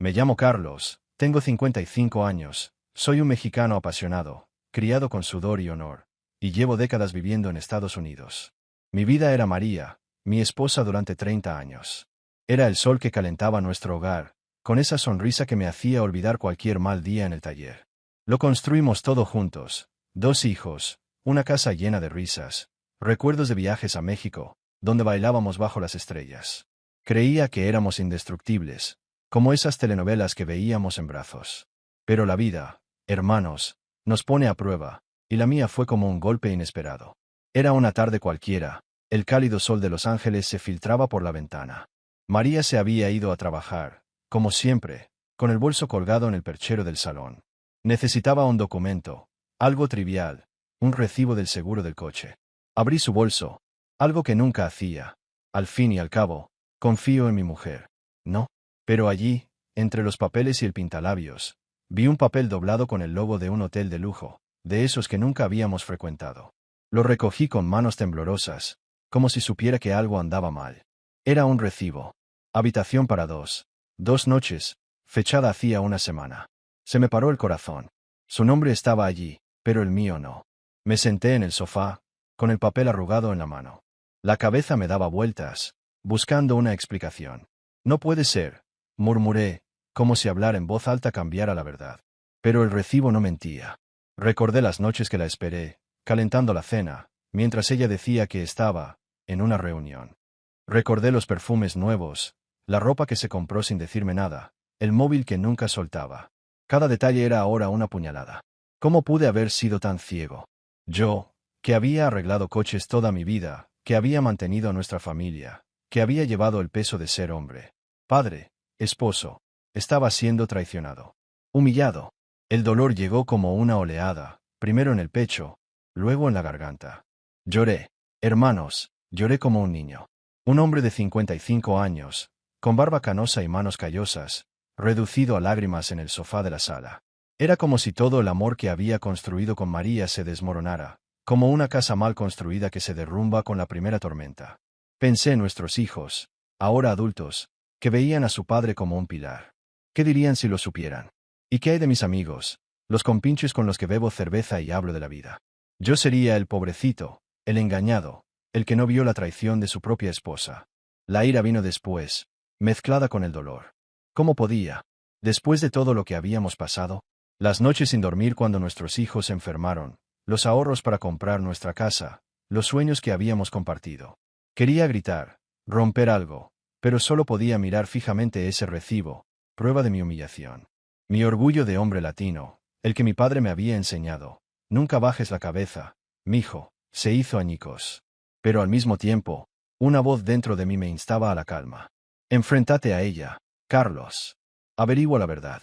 Me llamo Carlos, tengo 55 años, soy un mexicano apasionado, criado con sudor y honor, y llevo décadas viviendo en Estados Unidos. Mi vida era María, mi esposa durante 30 años. Era el sol que calentaba nuestro hogar, con esa sonrisa que me hacía olvidar cualquier mal día en el taller. Lo construimos todo juntos, 2 hijos, una casa llena de risas, recuerdos de viajes a México, donde bailábamos bajo las estrellas. Creía que éramos indestructibles, como esas telenovelas que veíamos en brazos. Pero la vida, hermanos, nos pone a prueba, y la mía fue como un golpe inesperado. Era una tarde cualquiera, el cálido sol de Los Ángeles se filtraba por la ventana. María se había ido a trabajar, como siempre, con el bolso colgado en el perchero del salón. Necesitaba un documento, algo trivial, un recibo del seguro del coche. Abrí su bolso, algo que nunca hacía. Al fin y al cabo, confío en mi mujer. ¿No? Pero allí, entre los papeles y el pintalabios, vi un papel doblado con el logo de un hotel de lujo, de esos que nunca habíamos frecuentado. Lo recogí con manos temblorosas, como si supiera que algo andaba mal. Era un recibo. Habitación para 2. 2 noches, fechada hacía una semana. Se me paró el corazón. Su nombre estaba allí, pero el mío no. Me senté en el sofá, con el papel arrugado en la mano. La cabeza me daba vueltas, buscando una explicación. No puede ser, murmuré, como si hablar en voz alta cambiara la verdad. Pero el recibo no mentía. Recordé las noches que la esperé, calentando la cena, mientras ella decía que estaba en una reunión. Recordé los perfumes nuevos, la ropa que se compró sin decirme nada, el móvil que nunca soltaba. Cada detalle era ahora una puñalada. ¿Cómo pude haber sido tan ciego? Yo, que había arreglado coches toda mi vida, que había mantenido a nuestra familia, que había llevado el peso de ser hombre, padre, esposo, estaba siendo traicionado. Humillado. El dolor llegó como una oleada, primero en el pecho, luego en la garganta. Lloré. Hermanos, lloré como un niño. Un hombre de 55 años, con barba canosa y manos callosas, reducido a lágrimas en el sofá de la sala. Era como si todo el amor que había construido con María se desmoronara, como una casa mal construida que se derrumba con la primera tormenta. Pensé en nuestros hijos, ahora adultos, que veían a su padre como un pilar. ¿Qué dirían si lo supieran? ¿Y qué hay de mis amigos, los compinches con los que bebo cerveza y hablo de la vida? Yo sería el pobrecito, el engañado, el que no vio la traición de su propia esposa. La ira vino después, mezclada con el dolor. ¿Cómo podía? Después de todo lo que habíamos pasado, las noches sin dormir cuando nuestros hijos se enfermaron, los ahorros para comprar nuestra casa, los sueños que habíamos compartido. Quería gritar, romper algo, pero solo podía mirar fijamente ese recibo, prueba de mi humillación. Mi orgullo de hombre latino, el que mi padre me había enseñado. Nunca bajes la cabeza, mijo, se hizo añicos. Pero al mismo tiempo, una voz dentro de mí me instaba a la calma. Enfréntate a ella, Carlos. Averigua la verdad.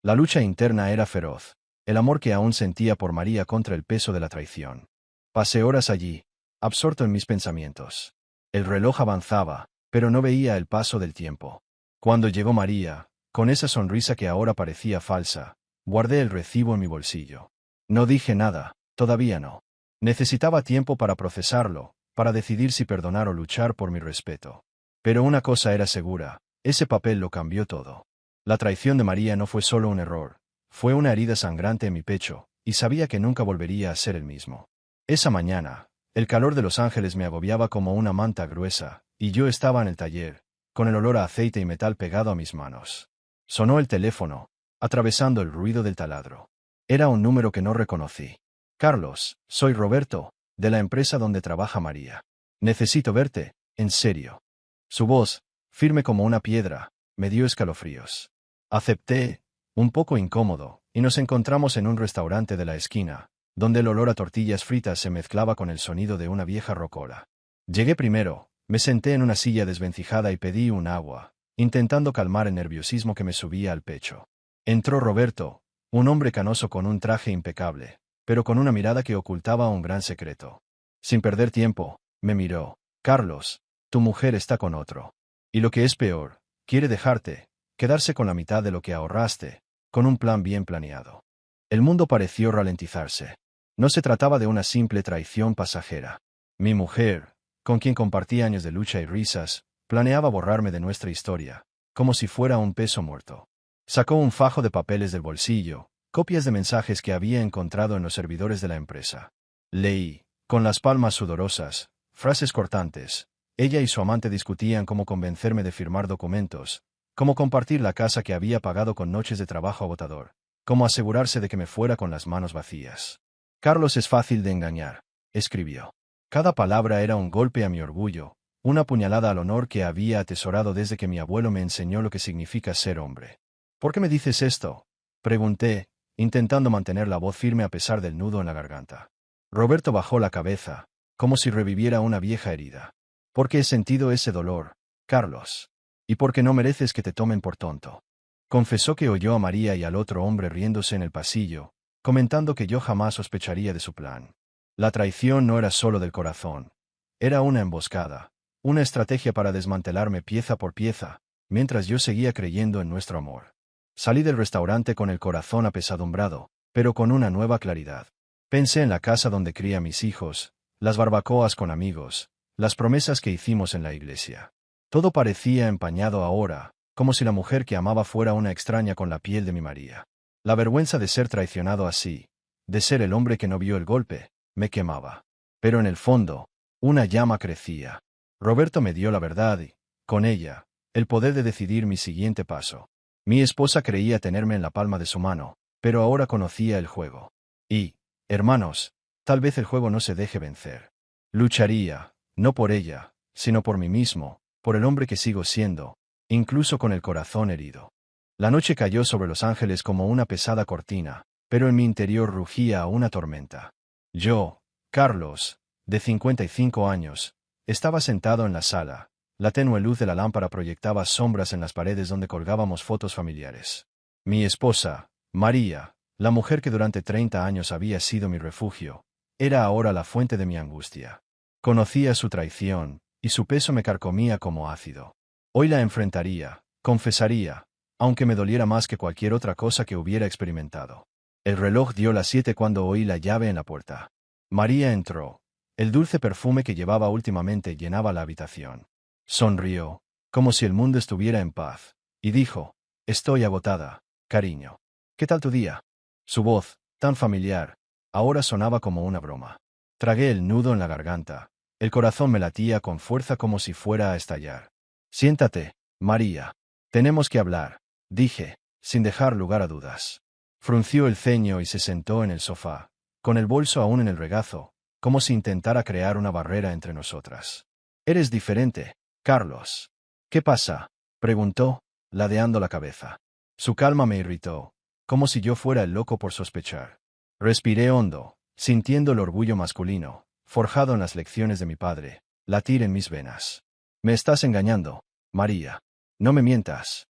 La lucha interna era feroz, el amor que aún sentía por María contra el peso de la traición. Pasé horas allí, absorto en mis pensamientos. El reloj avanzaba, pero no veía el paso del tiempo. Cuando llegó María, con esa sonrisa que ahora parecía falsa, guardé el recibo en mi bolsillo. No dije nada, todavía no. Necesitaba tiempo para procesarlo, para decidir si perdonar o luchar por mi respeto. Pero una cosa era segura, ese papel lo cambió todo. La traición de María no fue solo un error, fue una herida sangrante en mi pecho, y sabía que nunca volvería a ser el mismo. Esa mañana, el calor de Los Ángeles me agobiaba como una manta gruesa, y yo estaba en el taller, con el olor a aceite y metal pegado a mis manos. Sonó el teléfono, atravesando el ruido del taladro. Era un número que no reconocí. Carlos, soy Roberto, de la empresa donde trabaja María. Necesito verte, en serio. Su voz, firme como una piedra, me dio escalofríos. Acepté, un poco incómodo, y nos encontramos en un restaurante de la esquina, donde el olor a tortillas fritas se mezclaba con el sonido de una vieja rocola. Llegué primero, me senté en una silla desvencijada y pedí un agua, intentando calmar el nerviosismo que me subía al pecho. Entró Roberto, un hombre canoso con un traje impecable, pero con una mirada que ocultaba un gran secreto. Sin perder tiempo, me miró. Carlos, tu mujer está con otro. Y lo que es peor, quiere dejarte, quedarse con la mitad de lo que ahorraste, con un plan bien planeado. El mundo pareció ralentizarse. No se trataba de una simple traición pasajera. Mi mujer, con quien compartí años de lucha y risas, planeaba borrarme de nuestra historia, como si fuera un peso muerto. Sacó un fajo de papeles del bolsillo, copias de mensajes que había encontrado en los servidores de la empresa. Leí, con las palmas sudorosas, frases cortantes. Ella y su amante discutían cómo convencerme de firmar documentos, cómo compartir la casa que había pagado con noches de trabajo agotador, cómo asegurarse de que me fuera con las manos vacías. Carlos es fácil de engañar, escribió. Cada palabra era un golpe a mi orgullo, una puñalada al honor que había atesorado desde que mi abuelo me enseñó lo que significa ser hombre. ¿Por qué me dices esto?, pregunté, intentando mantener la voz firme a pesar del nudo en la garganta. Roberto bajó la cabeza, como si reviviera una vieja herida. Porque he sentido ese dolor, Carlos. Y porque no mereces que te tomen por tonto. Confesó que oyó a María y al otro hombre riéndose en el pasillo, comentando que yo jamás sospecharía de su plan. La traición no era solo del corazón. Era una emboscada, una estrategia para desmantelarme pieza por pieza, mientras yo seguía creyendo en nuestro amor. Salí del restaurante con el corazón apesadumbrado, pero con una nueva claridad. Pensé en la casa donde cría a mis hijos, las barbacoas con amigos, las promesas que hicimos en la iglesia. Todo parecía empañado ahora, como si la mujer que amaba fuera una extraña con la piel de mi María. La vergüenza de ser traicionado así, de ser el hombre que no vio el golpe, me quemaba. Pero en el fondo, una llama crecía. Roberto me dio la verdad y, con ella, el poder de decidir mi siguiente paso. Mi esposa creía tenerme en la palma de su mano, pero ahora conocía el juego. Y, hermanos, tal vez el juego no se deje vencer. Lucharía, no por ella, sino por mí mismo, por el hombre que sigo siendo, incluso con el corazón herido. La noche cayó sobre Los Ángeles como una pesada cortina, pero en mi interior rugía una tormenta. Yo, Carlos, de 55 años, estaba sentado en la sala. La tenue luz de la lámpara proyectaba sombras en las paredes donde colgábamos fotos familiares. Mi esposa, María, la mujer que durante 30 años había sido mi refugio, era ahora la fuente de mi angustia. Conocía su traición, y su peso me carcomía como ácido. Hoy la enfrentaría, confesaría, aunque me doliera más que cualquier otra cosa que hubiera experimentado. El reloj dio las 7 cuando oí la llave en la puerta. María entró. El dulce perfume que llevaba últimamente llenaba la habitación. Sonrió, como si el mundo estuviera en paz, y dijo: «Estoy agotada, cariño. ¿Qué tal tu día?». Su voz, tan familiar, ahora sonaba como una broma. Tragué el nudo en la garganta. El corazón me latía con fuerza como si fuera a estallar. «Siéntate, María. Tenemos que hablar», dije, sin dejar lugar a dudas. Frunció el ceño y se sentó en el sofá, con el bolso aún en el regazo, como si intentara crear una barrera entre nosotras. «Eres diferente, Carlos». «¿Qué pasa?», preguntó, ladeando la cabeza. Su calma me irritó, como si yo fuera el loco por sospechar. Respiré hondo, sintiendo el orgullo masculino, forjado en las lecciones de mi padre, latir en mis venas. «Me estás engañando, María. No me mientas».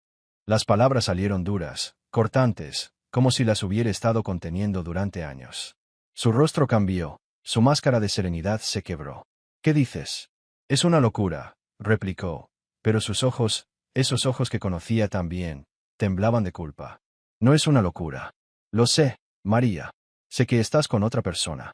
Las palabras salieron duras, cortantes, como si las hubiera estado conteniendo durante años. Su rostro cambió, su máscara de serenidad se quebró. «¿Qué dices?». «Es una locura», replicó, pero sus ojos, esos ojos que conocía tan bien, temblaban de culpa. «No es una locura. Lo sé, María. Sé que estás con otra persona».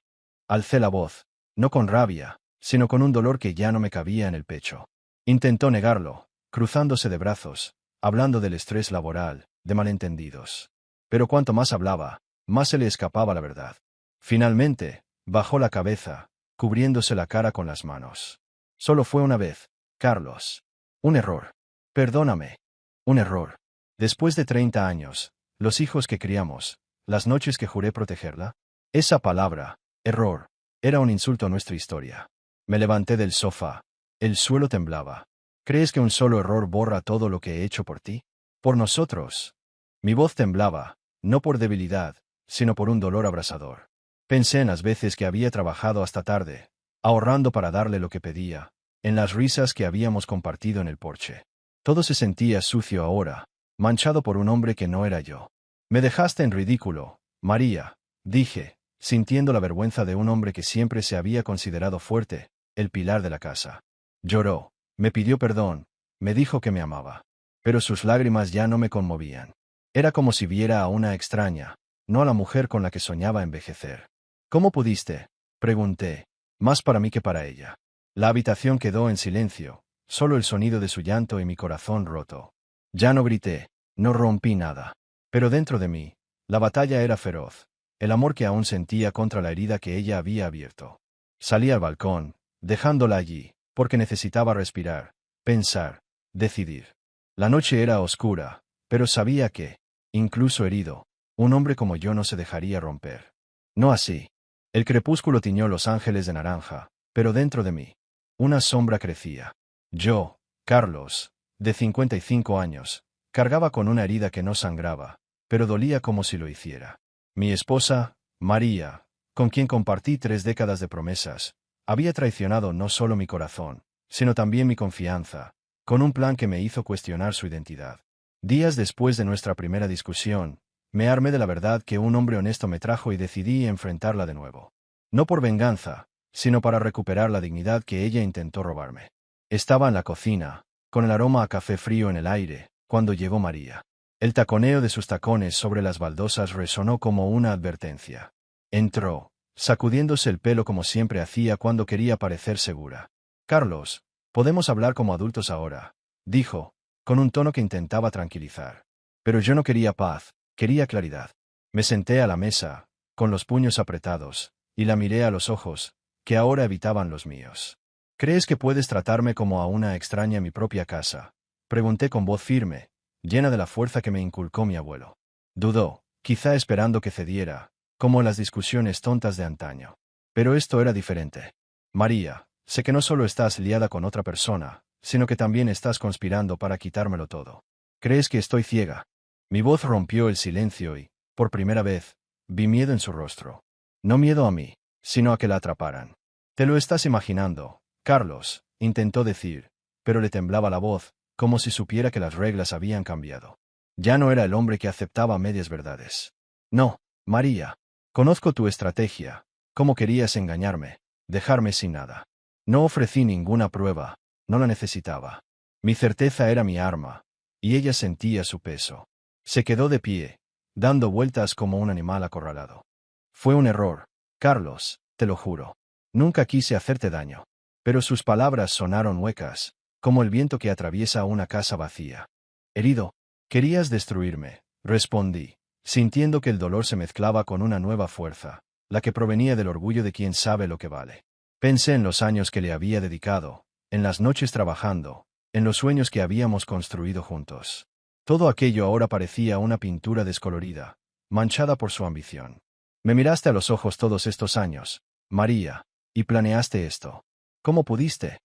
Alcé la voz, no con rabia, sino con un dolor que ya no me cabía en el pecho. Intentó negarlo, cruzándose de brazos, hablando del estrés laboral, de malentendidos. Pero cuanto más hablaba, más se le escapaba la verdad. Finalmente, bajó la cabeza, cubriéndose la cara con las manos. «Solo fue una vez, Carlos. Un error. Perdóname. Un error. Después de 30 años, los hijos que criamos, las noches que juré protegerla». Esa palabra, error, era un insulto a nuestra historia. Me levanté del sofá. El suelo temblaba. «¿Crees que un solo error borra todo lo que he hecho por ti? Por nosotros». Mi voz temblaba, no por debilidad, sino por un dolor abrasador. Pensé en las veces que había trabajado hasta tarde, ahorrando para darle lo que pedía, en las risas que habíamos compartido en el porche. Todo se sentía sucio ahora, manchado por un hombre que no era yo. «Me dejaste en ridículo, María», dije, sintiendo la vergüenza de un hombre que siempre se había considerado fuerte, el pilar de la casa. Lloró, me pidió perdón, me dijo que me amaba. Pero sus lágrimas ya no me conmovían. Era como si viera a una extraña, no a la mujer con la que soñaba envejecer. «¿Cómo pudiste?», pregunté, más para mí que para ella. La habitación quedó en silencio, solo el sonido de su llanto y mi corazón roto. Ya no grité, No rompí nada. Pero dentro de mí, la batalla era feroz. El amor que aún sentía contra la herida que ella había abierto. Salí al balcón, dejándola allí, porque necesitaba respirar, pensar, decidir. La noche era oscura, pero sabía que, incluso herido, un hombre como yo no se dejaría romper. No así. El crepúsculo tiñó Los Ángeles de naranja, pero dentro de mí, una sombra crecía. Yo, Carlos, de 55 años, cargaba con una herida que no sangraba, pero dolía como si lo hiciera. Mi esposa, María, con quien compartí 3 décadas de promesas, había traicionado no solo mi corazón, sino también mi confianza, con un plan que me hizo cuestionar su identidad. Días después de nuestra primera discusión, me armé de la verdad que un hombre honesto me trajo y decidí enfrentarla de nuevo. No por venganza, sino para recuperar la dignidad que ella intentó robarme. Estaba en la cocina, con el aroma a café frío en el aire, cuando llegó María. El taconeo de sus tacones sobre las baldosas resonó como una advertencia. Entró, sacudiéndose el pelo como siempre hacía cuando quería parecer segura. Carlos, podemos hablar como adultos ahora, dijo, con un tono que intentaba tranquilizar. Pero yo no quería paz, quería claridad. Me senté a la mesa, con los puños apretados, y la miré a los ojos, que ahora evitaban los míos. ¿Crees que puedes tratarme como a una extraña en mi propia casa? Pregunté con voz firme, llena de la fuerza que me inculcó mi abuelo. Dudó, quizá esperando que cediera, como en las discusiones tontas de antaño. Pero esto era diferente. María, sé que no solo estás liada con otra persona, sino que también estás conspirando para quitármelo todo. ¿Crees que estoy ciega? Mi voz rompió el silencio y, por primera vez, vi miedo en su rostro. No miedo a mí, sino a que la atraparan. Te lo estás imaginando, Carlos, intentó decir, pero le temblaba la voz, como si supiera que las reglas habían cambiado. Ya no era el hombre que aceptaba medias verdades. No, María. Conozco tu estrategia. ¿Cómo querías engañarme? Dejarme sin nada. No ofrecí ninguna prueba, no la necesitaba. Mi certeza era mi arma, y ella sentía su peso. Se quedó de pie, dando vueltas como un animal acorralado. Fue un error, Carlos, te lo juro. Nunca quise hacerte daño. Pero sus palabras sonaron huecas, como el viento que atraviesa una casa vacía. Herido, querías destruirme, respondí, sintiendo que el dolor se mezclaba con una nueva fuerza, la que provenía del orgullo de quien sabe lo que vale. Pensé en los años que le había dedicado, en las noches trabajando, en los sueños que habíamos construido juntos. Todo aquello ahora parecía una pintura descolorida, manchada por su ambición. Me miraste a los ojos todos estos años, María, y planeaste esto. ¿Cómo pudiste?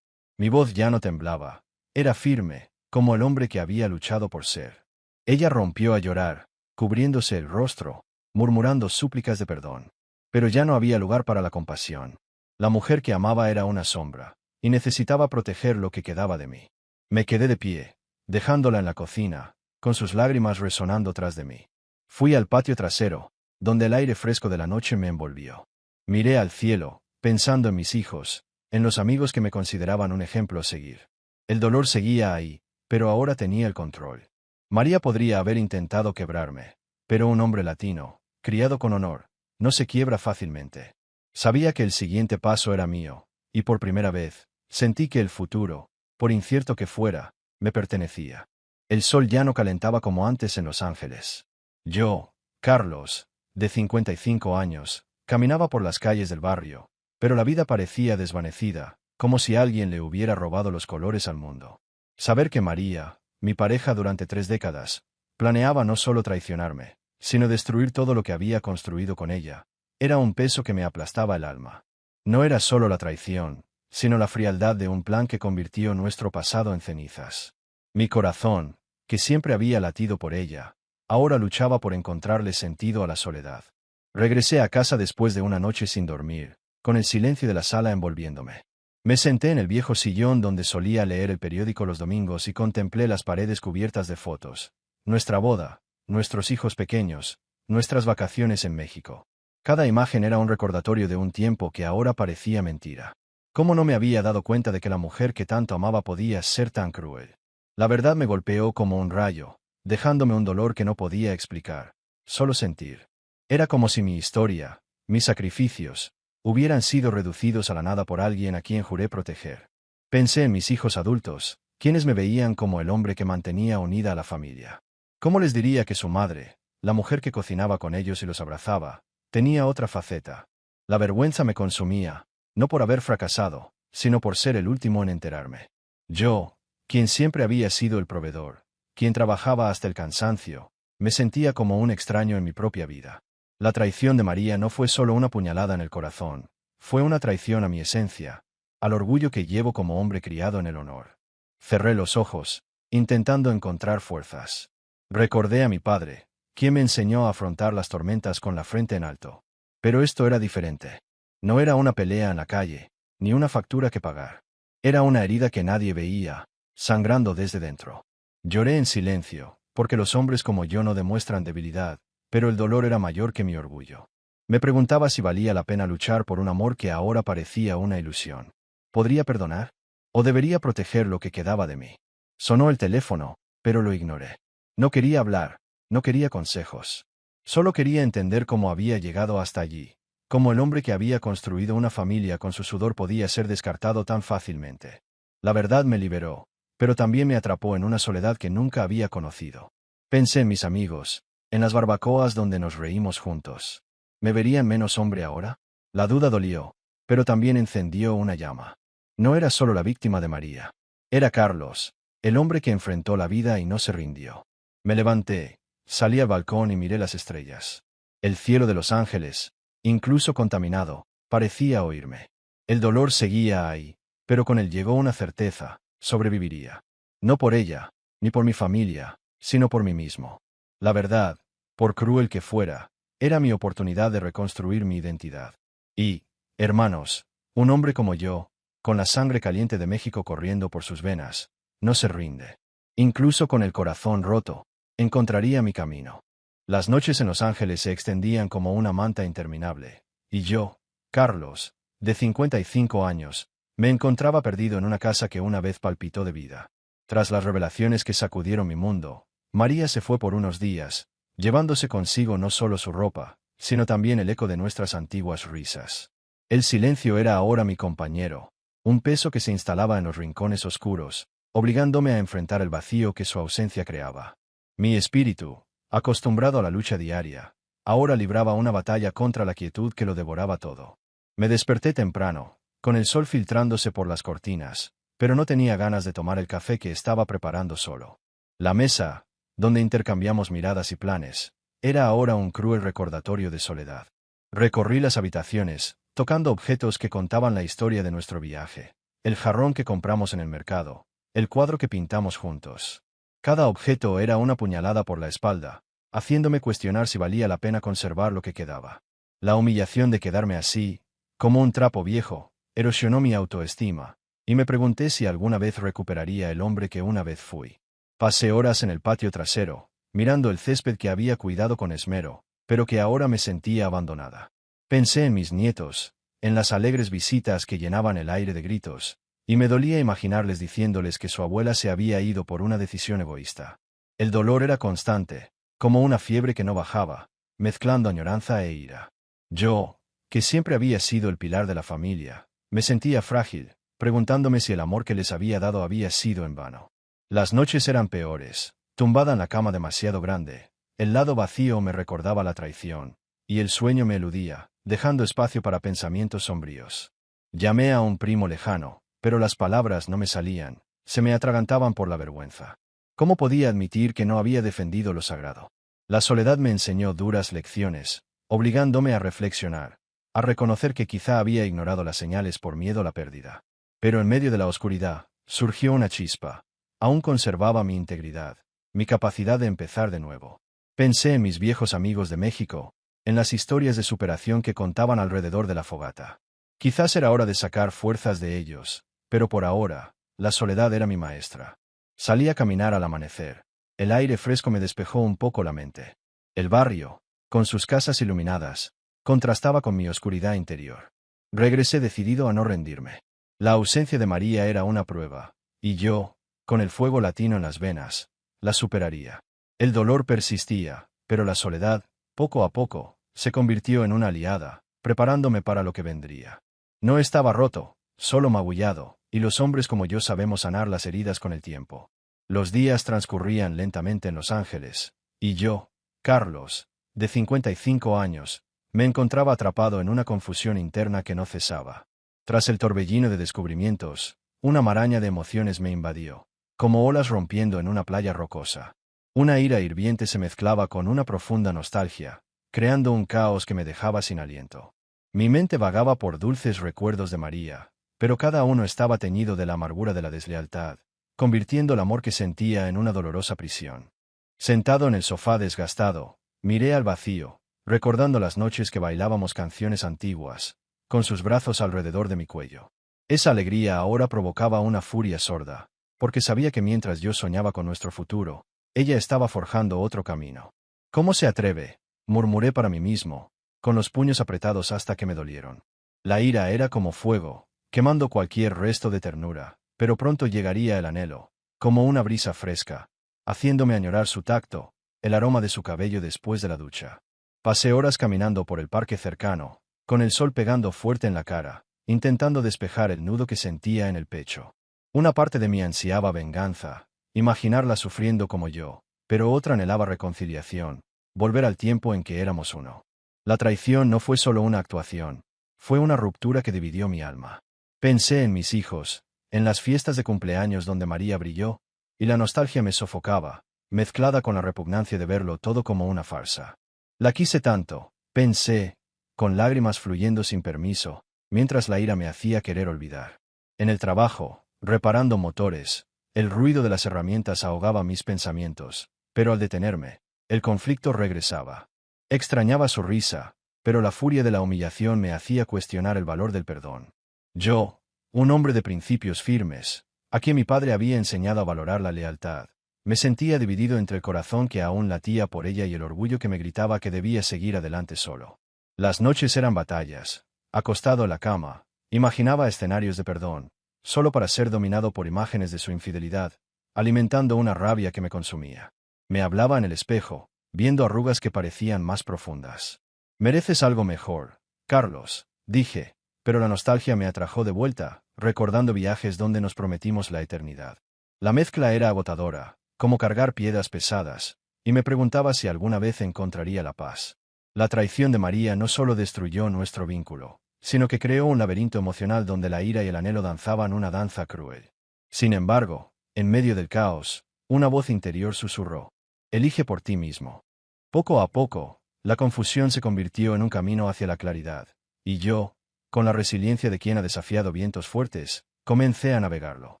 Mi voz ya no temblaba, era firme, como el hombre que había luchado por ser. Ella rompió a llorar, cubriéndose el rostro, murmurando súplicas de perdón. Pero ya no había lugar para la compasión. La mujer que amaba era una sombra, y necesitaba proteger lo que quedaba de mí. Me quedé de pie, dejándola en la cocina, con sus lágrimas resonando tras de mí. Fui al patio trasero, donde el aire fresco de la noche me envolvió. Miré al cielo, pensando en mis hijos, en los amigos que me consideraban un ejemplo a seguir. El dolor seguía ahí, pero ahora tenía el control. María podría haber intentado quebrarme, pero un hombre latino, criado con honor, no se quiebra fácilmente. Sabía que el siguiente paso era mío, y por primera vez, sentí que el futuro, por incierto que fuera, me pertenecía. El sol ya no calentaba como antes en Los Ángeles. Yo, Carlos, de 55 años, caminaba por las calles del barrio, pero la vida parecía desvanecida, como si alguien le hubiera robado los colores al mundo. Saber que María, mi pareja durante 3 décadas, planeaba no solo traicionarme, sino destruir todo lo que había construido con ella, era un peso que me aplastaba el alma. No era solo la traición, sino la frialdad de un plan que convirtió nuestro pasado en cenizas. Mi corazón, que siempre había latido por ella, ahora luchaba por encontrarle sentido a la soledad. Regresé a casa después de una noche sin dormir, con el silencio de la sala envolviéndome. Me senté en el viejo sillón donde solía leer el periódico los domingos y contemplé las paredes cubiertas de fotos. Nuestra boda, nuestros hijos pequeños, nuestras vacaciones en México. Cada imagen era un recordatorio de un tiempo que ahora parecía mentira. ¿Cómo no me había dado cuenta de que la mujer que tanto amaba podía ser tan cruel? La verdad me golpeó como un rayo, dejándome un dolor que no podía explicar, solo sentir. Era como si mi historia, mis sacrificios, hubieran sido reducidos a la nada por alguien a quien juré proteger. Pensé en mis hijos adultos, quienes me veían como el hombre que mantenía unida a la familia. ¿Cómo les diría que su madre, la mujer que cocinaba con ellos y los abrazaba, tenía otra faceta? La vergüenza me consumía, no por haber fracasado, sino por ser el último en enterarme. Yo, quien siempre había sido el proveedor, quien trabajaba hasta el cansancio, me sentía como un extraño en mi propia vida. La traición de María no fue solo una puñalada en el corazón, fue una traición a mi esencia, al orgullo que llevo como hombre criado en el honor. Cerré los ojos, intentando encontrar fuerzas. Recordé a mi padre, quien me enseñó a afrontar las tormentas con la frente en alto. Pero esto era diferente. No era una pelea en la calle, ni una factura que pagar. Era una herida que nadie veía, sangrando desde dentro. Lloré en silencio, porque los hombres como yo no demuestran debilidad, pero el dolor era mayor que mi orgullo. Me preguntaba si valía la pena luchar por un amor que ahora parecía una ilusión. ¿Podría perdonar? ¿O debería proteger lo que quedaba de mí? Sonó el teléfono, pero lo ignoré. No quería hablar, no quería consejos. Solo quería entender cómo había llegado hasta allí, cómo el hombre que había construido una familia con su sudor podía ser descartado tan fácilmente. La verdad me liberó, pero también me atrapó en una soledad que nunca había conocido. Pensé en mis amigos, en las barbacoas donde nos reímos juntos. ¿Me verían menos hombre ahora? La duda dolió, pero también encendió una llama. No era solo la víctima de María. Era Carlos, el hombre que enfrentó la vida y no se rindió. Me levanté, salí al balcón y miré las estrellas. El cielo de Los Ángeles, incluso contaminado, parecía oírme. El dolor seguía ahí, pero con él llegó una certeza: sobreviviría. No por ella, ni por mi familia, sino por mí mismo. La verdad, por cruel que fuera, era mi oportunidad de reconstruir mi identidad. Y, hermanos, un hombre como yo, con la sangre caliente de México corriendo por sus venas, no se rinde. Incluso con el corazón roto, encontraría mi camino. Las noches en Los Ángeles se extendían como una manta interminable, y yo, Carlos, de 55 años, me encontraba perdido en una casa que una vez palpitó de vida. Tras las revelaciones que sacudieron mi mundo, María se fue por unos días, llevándose consigo no solo su ropa, sino también el eco de nuestras antiguas risas. El silencio era ahora mi compañero, un peso que se instalaba en los rincones oscuros, obligándome a enfrentar el vacío que su ausencia creaba. Mi espíritu, acostumbrado a la lucha diaria, ahora libraba una batalla contra la quietud que lo devoraba todo. Me desperté temprano, con el sol filtrándose por las cortinas, pero no tenía ganas de tomar el café que estaba preparando solo. La mesa, donde intercambiamos miradas y planes, era ahora un cruel recordatorio de soledad. Recorrí las habitaciones, tocando objetos que contaban la historia de nuestro viaje: el jarrón que compramos en el mercado, el cuadro que pintamos juntos. Cada objeto era una puñalada por la espalda, haciéndome cuestionar si valía la pena conservar lo que quedaba. La humillación de quedarme así, como un trapo viejo, erosionó mi autoestima, y me pregunté si alguna vez recuperaría el hombre que una vez fui. Pasé horas en el patio trasero, mirando el césped que había cuidado con esmero, pero que ahora me sentía abandonada. Pensé en mis nietos, en las alegres visitas que llenaban el aire de gritos, y me dolía imaginarles diciéndoles que su abuela se había ido por una decisión egoísta. El dolor era constante, como una fiebre que no bajaba, mezclando añoranza e ira. Yo, que siempre había sido el pilar de la familia, me sentía frágil, preguntándome si el amor que les había dado había sido en vano. Las noches eran peores, tumbada en la cama demasiado grande, el lado vacío me recordaba la traición, y el sueño me eludía, dejando espacio para pensamientos sombríos. Llamé a un primo lejano, pero las palabras no me salían, se me atragantaban por la vergüenza. ¿Cómo podía admitir que no había defendido lo sagrado? La soledad me enseñó duras lecciones, obligándome a reflexionar, a reconocer que quizá había ignorado las señales por miedo a la pérdida. Pero en medio de la oscuridad, surgió una chispa. Aún conservaba mi integridad, mi capacidad de empezar de nuevo. Pensé en mis viejos amigos de México, en las historias de superación que contaban alrededor de la fogata. Quizás era hora de sacar fuerzas de ellos, pero por ahora, la soledad era mi maestra. Salí a caminar al amanecer. El aire fresco me despejó un poco la mente. El barrio, con sus casas iluminadas, contrastaba con mi oscuridad interior. Regresé decidido a no rendirme. La ausencia de María era una prueba, y yo, con el fuego latino en las venas, la superaría. El dolor persistía, pero la soledad, poco a poco, se convirtió en una aliada, preparándome para lo que vendría. No estaba roto, solo magullado, y los hombres como yo sabemos sanar las heridas con el tiempo. Los días transcurrían lentamente en Los Ángeles, Y yo, Carlos, de 55 años, me encontraba atrapado en una confusión interna que no cesaba. Tras el torbellino de descubrimientos, una maraña de emociones me invadió, como olas rompiendo en una playa rocosa. Una ira hirviente se mezclaba con una profunda nostalgia, creando un caos que me dejaba sin aliento. Mi mente vagaba por dulces recuerdos de María, pero cada uno estaba teñido de la amargura de la deslealtad, convirtiendo el amor que sentía en una dolorosa prisión. Sentado en el sofá desgastado, miré al vacío, recordando las noches que bailábamos canciones antiguas, con sus brazos alrededor de mi cuello. Esa alegría ahora provocaba una furia sorda, porque sabía que mientras yo soñaba con nuestro futuro, ella estaba forjando otro camino. ¿Cómo se atreve?, murmuré para mí mismo, con los puños apretados hasta que me dolieron. La ira era como fuego, quemando cualquier resto de ternura, pero pronto llegaría el anhelo, como una brisa fresca, haciéndome añorar su tacto, el aroma de su cabello después de la ducha. Pasé horas caminando por el parque cercano, con el sol pegando fuerte en la cara, intentando despejar el nudo que sentía en el pecho. Una parte de mí ansiaba venganza, imaginarla sufriendo como yo, pero otra anhelaba reconciliación, volver al tiempo en que éramos uno. La traición no fue solo una actuación, fue una ruptura que dividió mi alma. Pensé en mis hijos, en las fiestas de cumpleaños donde María brilló, y la nostalgia me sofocaba, mezclada con la repugnancia de verlo todo como una farsa. La quise tanto, pensé, con lágrimas fluyendo sin permiso, mientras la ira me hacía querer olvidar. En el trabajo, reparando motores, el ruido de las herramientas ahogaba mis pensamientos, pero al detenerme, el conflicto regresaba. Extrañaba su risa, pero la furia de la humillación me hacía cuestionar el valor del perdón. Yo, un hombre de principios firmes, a quien mi padre había enseñado a valorar la lealtad, me sentía dividido entre el corazón que aún latía por ella y el orgullo que me gritaba que debía seguir adelante solo. Las noches eran batallas. Acostado en la cama, imaginaba escenarios de perdón, solo para ser dominado por imágenes de su infidelidad, alimentando una rabia que me consumía. Me hablaba en el espejo, viendo arrugas que parecían más profundas. Mereces algo mejor, Carlos, dije, pero la nostalgia me atrajo de vuelta, recordando viajes donde nos prometimos la eternidad. La mezcla era agotadora, como cargar piedras pesadas, y me preguntaba si alguna vez encontraría la paz. La traición de María no solo destruyó nuestro vínculo, sino que creó un laberinto emocional donde la ira y el anhelo danzaban una danza cruel. Sin embargo, en medio del caos, una voz interior susurró: elige por ti mismo. Poco a poco, la confusión se convirtió en un camino hacia la claridad, y yo, con la resiliencia de quien ha desafiado vientos fuertes, comencé a navegarlo.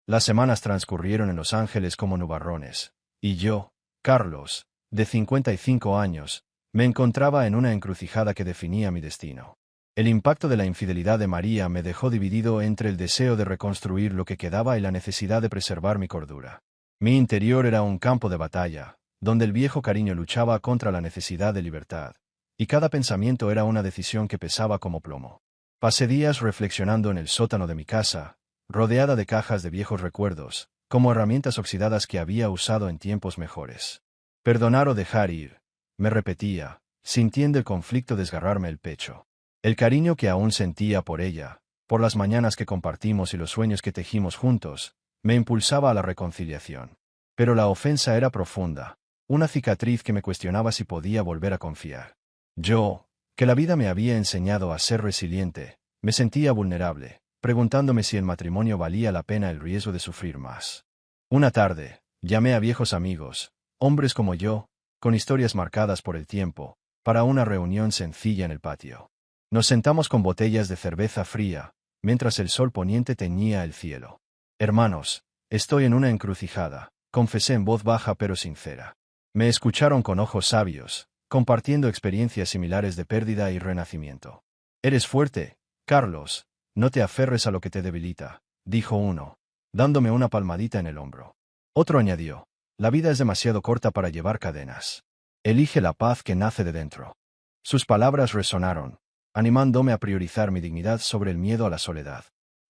Las semanas transcurrieron en Los Ángeles como nubarrones, y yo, Carlos, de 55 años, me encontraba en una encrucijada que definía mi destino. El impacto de la infidelidad de María me dejó dividido entre el deseo de reconstruir lo que quedaba y la necesidad de preservar mi cordura. Mi interior era un campo de batalla, donde el viejo cariño luchaba contra la necesidad de libertad, y cada pensamiento era una decisión que pesaba como plomo. Pasé días reflexionando en el sótano de mi casa, rodeada de cajas de viejos recuerdos, como herramientas oxidadas que había usado en tiempos mejores. Perdonar o dejar ir, me repetía, sintiendo el conflicto desgarrarme el pecho. El cariño que aún sentía por ella, por las mañanas que compartimos y los sueños que tejimos juntos, me impulsaba a la reconciliación. Pero la ofensa era profunda, una cicatriz que me cuestionaba si podía volver a confiar. Yo, que la vida me había enseñado a ser resiliente, me sentía vulnerable, preguntándome si el matrimonio valía la pena el riesgo de sufrir más. Una tarde, llamé a viejos amigos, hombres como yo, con historias marcadas por el tiempo, para una reunión sencilla en el patio. Nos sentamos con botellas de cerveza fría, mientras el sol poniente teñía el cielo. Hermanos, estoy en una encrucijada, confesé en voz baja pero sincera. Me escucharon con ojos sabios, compartiendo experiencias similares de pérdida y renacimiento. Eres fuerte, Carlos, no te aferres a lo que te debilita, dijo uno, dándome una palmadita en el hombro. Otro añadió: la vida es demasiado corta para llevar cadenas. Elige la paz que nace de dentro. Sus palabras resonaron, animándome a priorizar mi dignidad sobre el miedo a la soledad.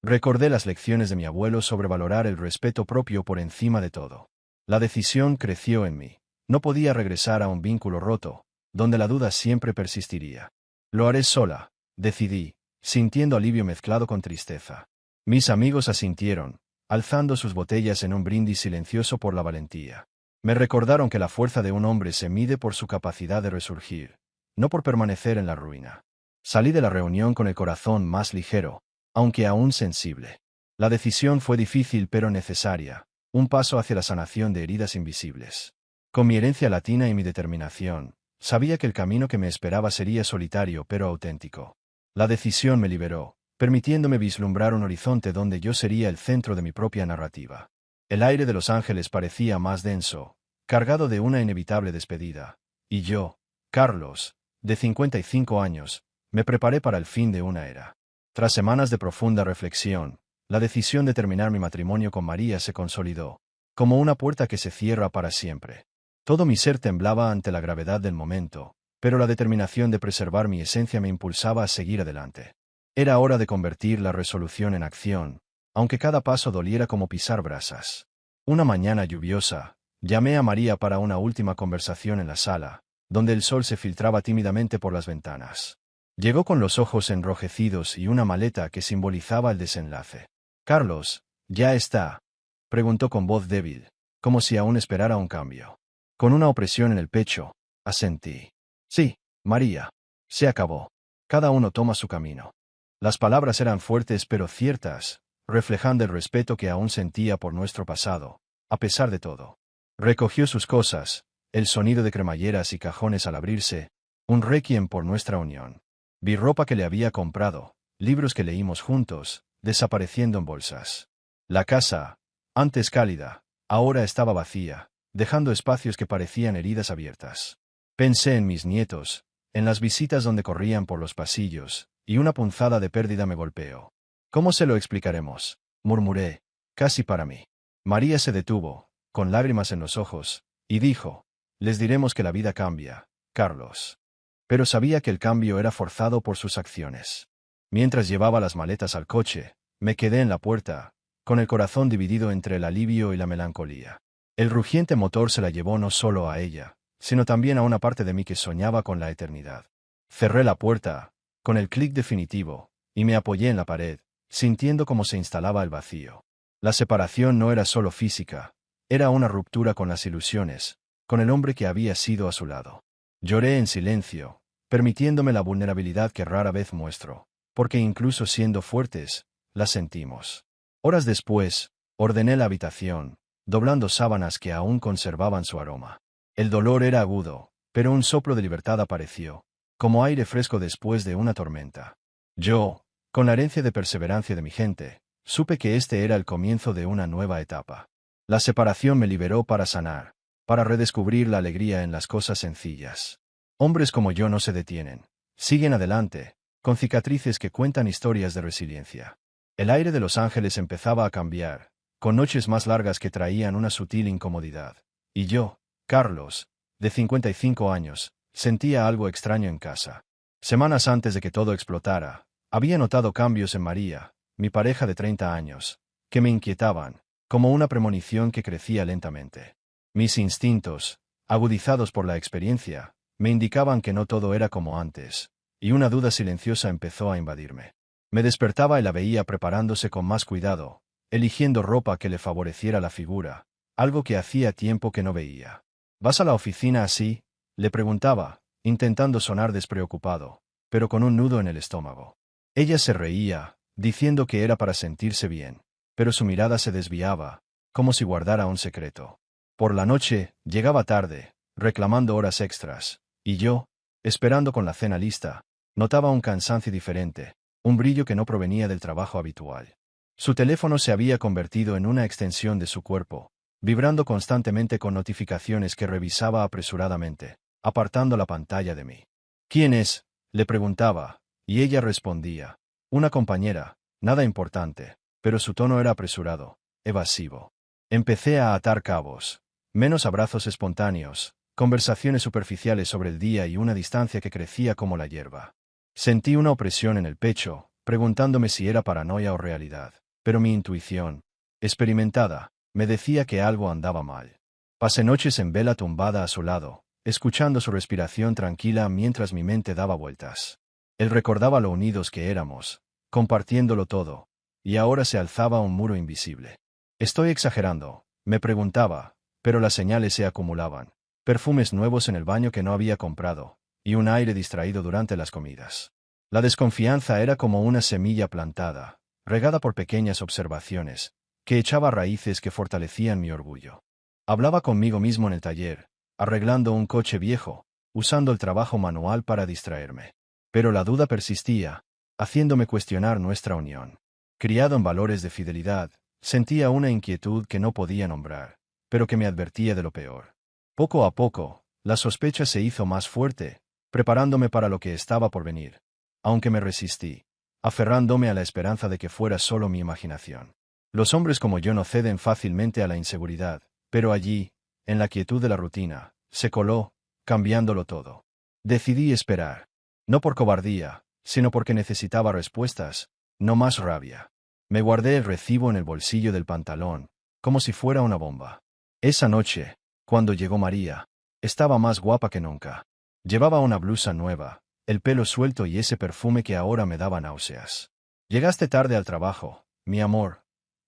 Recordé las lecciones de mi abuelo sobre valorar el respeto propio por encima de todo. La decisión creció en mí. No podía regresar a un vínculo roto, donde la duda siempre persistiría. Lo haré sola, decidí, sintiendo alivio mezclado con tristeza. Mis amigos asintieron, alzando sus botellas en un brindis silencioso por la valentía. Me recordaron que la fuerza de un hombre se mide por su capacidad de resurgir, no por permanecer en la ruina. Salí de la reunión con el corazón más ligero, aunque aún sensible. La decisión fue difícil pero necesaria, un paso hacia la sanación de heridas invisibles. Con mi herencia latina y mi determinación, sabía que el camino que me esperaba sería solitario pero auténtico. La decisión me liberó, permitiéndome vislumbrar un horizonte donde yo sería el centro de mi propia narrativa. El aire de Los Ángeles parecía más denso, cargado de una inevitable despedida, y yo, Carlos, de 55 años, me preparé para el fin de una era. Tras semanas de profunda reflexión, la decisión de terminar mi matrimonio con María se consolidó, como una puerta que se cierra para siempre. Todo mi ser temblaba ante la gravedad del momento, pero la determinación de preservar mi esencia me impulsaba a seguir adelante. Era hora de convertir la resolución en acción, aunque cada paso doliera como pisar brasas. Una mañana lluviosa, llamé a María para una última conversación en la sala, donde el sol se filtraba tímidamente por las ventanas. Llegó con los ojos enrojecidos y una maleta que simbolizaba el desenlace. «Carlos, ¿ya está?», preguntó con voz débil, como si aún esperara un cambio. Con una opresión en el pecho, asentí. «Sí, María. Se acabó. Cada uno toma su camino». Las palabras eran fuertes pero ciertas, reflejando el respeto que aún sentía por nuestro pasado, a pesar de todo. Recogió sus cosas, el sonido de cremalleras y cajones al abrirse, un requiem por nuestra unión. Vi ropa que le había comprado, libros que leímos juntos, desapareciendo en bolsas. La casa, antes cálida, ahora estaba vacía, dejando espacios que parecían heridas abiertas. Pensé en mis nietos, en las visitas donde corrían por los pasillos, y una punzada de pérdida me golpeó. «¿Cómo se lo explicaremos?», murmuré, casi para mí. María se detuvo, con lágrimas en los ojos, y dijo: «Les diremos que la vida cambia, Carlos». Pero sabía que el cambio era forzado por sus acciones. Mientras llevaba las maletas al coche, me quedé en la puerta, con el corazón dividido entre el alivio y la melancolía. El rugiente motor se la llevó no solo a ella, sino también a una parte de mí que soñaba con la eternidad. Cerré la puerta, con el clic definitivo, y me apoyé en la pared, sintiendo cómo se instalaba el vacío. La separación no era solo física, era una ruptura con las ilusiones, con el hombre que había sido a su lado. Lloré en silencio, permitiéndome la vulnerabilidad que rara vez muestro, porque incluso siendo fuertes, la sentimos. Horas después, ordené la habitación, doblando sábanas que aún conservaban su aroma. El dolor era agudo, pero un soplo de libertad apareció, como aire fresco después de una tormenta. Yo, con la herencia de perseverancia de mi gente, supe que este era el comienzo de una nueva etapa. La separación me liberó para sanar, para redescubrir la alegría en las cosas sencillas. Hombres como yo no se detienen, siguen adelante, con cicatrices que cuentan historias de resiliencia. El aire de Los Ángeles empezaba a cambiar, con noches más largas que traían una sutil incomodidad. Y yo, Carlos, de 55 años, sentía algo extraño en casa. Semanas antes de que todo explotara, había notado cambios en María, mi pareja de 30 años, que me inquietaban, como una premonición que crecía lentamente. Mis instintos, agudizados por la experiencia, me indicaban que no todo era como antes, y una duda silenciosa empezó a invadirme. Me despertaba y la veía preparándose con más cuidado, eligiendo ropa que le favoreciera la figura, algo que hacía tiempo que no veía. «¿Vas a la oficina así?», le preguntaba, intentando sonar despreocupado, pero con un nudo en el estómago. Ella se reía, diciendo que era para sentirse bien, pero su mirada se desviaba, como si guardara un secreto. Por la noche, llegaba tarde, reclamando horas extras, y yo, esperando con la cena lista, notaba un cansancio diferente, un brillo que no provenía del trabajo habitual. Su teléfono se había convertido en una extensión de su cuerpo, vibrando constantemente con notificaciones que revisaba apresuradamente, apartando la pantalla de mí. «¿Quién es?», le preguntaba, y ella respondía: «Una compañera, nada importante», pero su tono era apresurado, evasivo. Empecé a atar cabos. Menos abrazos espontáneos, conversaciones superficiales sobre el día y una distancia que crecía como la hierba. Sentí una opresión en el pecho, preguntándome si era paranoia o realidad, pero mi intuición, experimentada, me decía que algo andaba mal. Pasé noches en vela tumbada a su lado, escuchando su respiración tranquila mientras mi mente daba vueltas. Él recordaba lo unidos que éramos, compartiéndolo todo, y ahora se alzaba un muro invisible. «¿Estoy exagerando?», me preguntaba, pero las señales se acumulaban. Perfumes nuevos en el baño que no había comprado, y un aire distraído durante las comidas. La desconfianza era como una semilla plantada, regada por pequeñas observaciones, que echaba raíces que fortalecían mi orgullo. Hablaba conmigo mismo en el taller, arreglando un coche viejo, usando el trabajo manual para distraerme. Pero la duda persistía, haciéndome cuestionar nuestra unión. Criado en valores de fidelidad, sentía una inquietud que no podía nombrar, pero que me advertía de lo peor. Poco a poco, la sospecha se hizo más fuerte, preparándome para lo que estaba por venir. Aunque me resistí, aferrándome a la esperanza de que fuera solo mi imaginación. Los hombres como yo no ceden fácilmente a la inseguridad, pero allí, en la quietud de la rutina, se coló, cambiándolo todo. Decidí esperar. No por cobardía, sino porque necesitaba respuestas, no más rabia. Me guardé el recibo en el bolsillo del pantalón, como si fuera una bomba. Esa noche, cuando llegó María, estaba más guapa que nunca. Llevaba una blusa nueva, el pelo suelto y ese perfume que ahora me daba náuseas. «¿Llegaste tarde al trabajo, mi amor?»,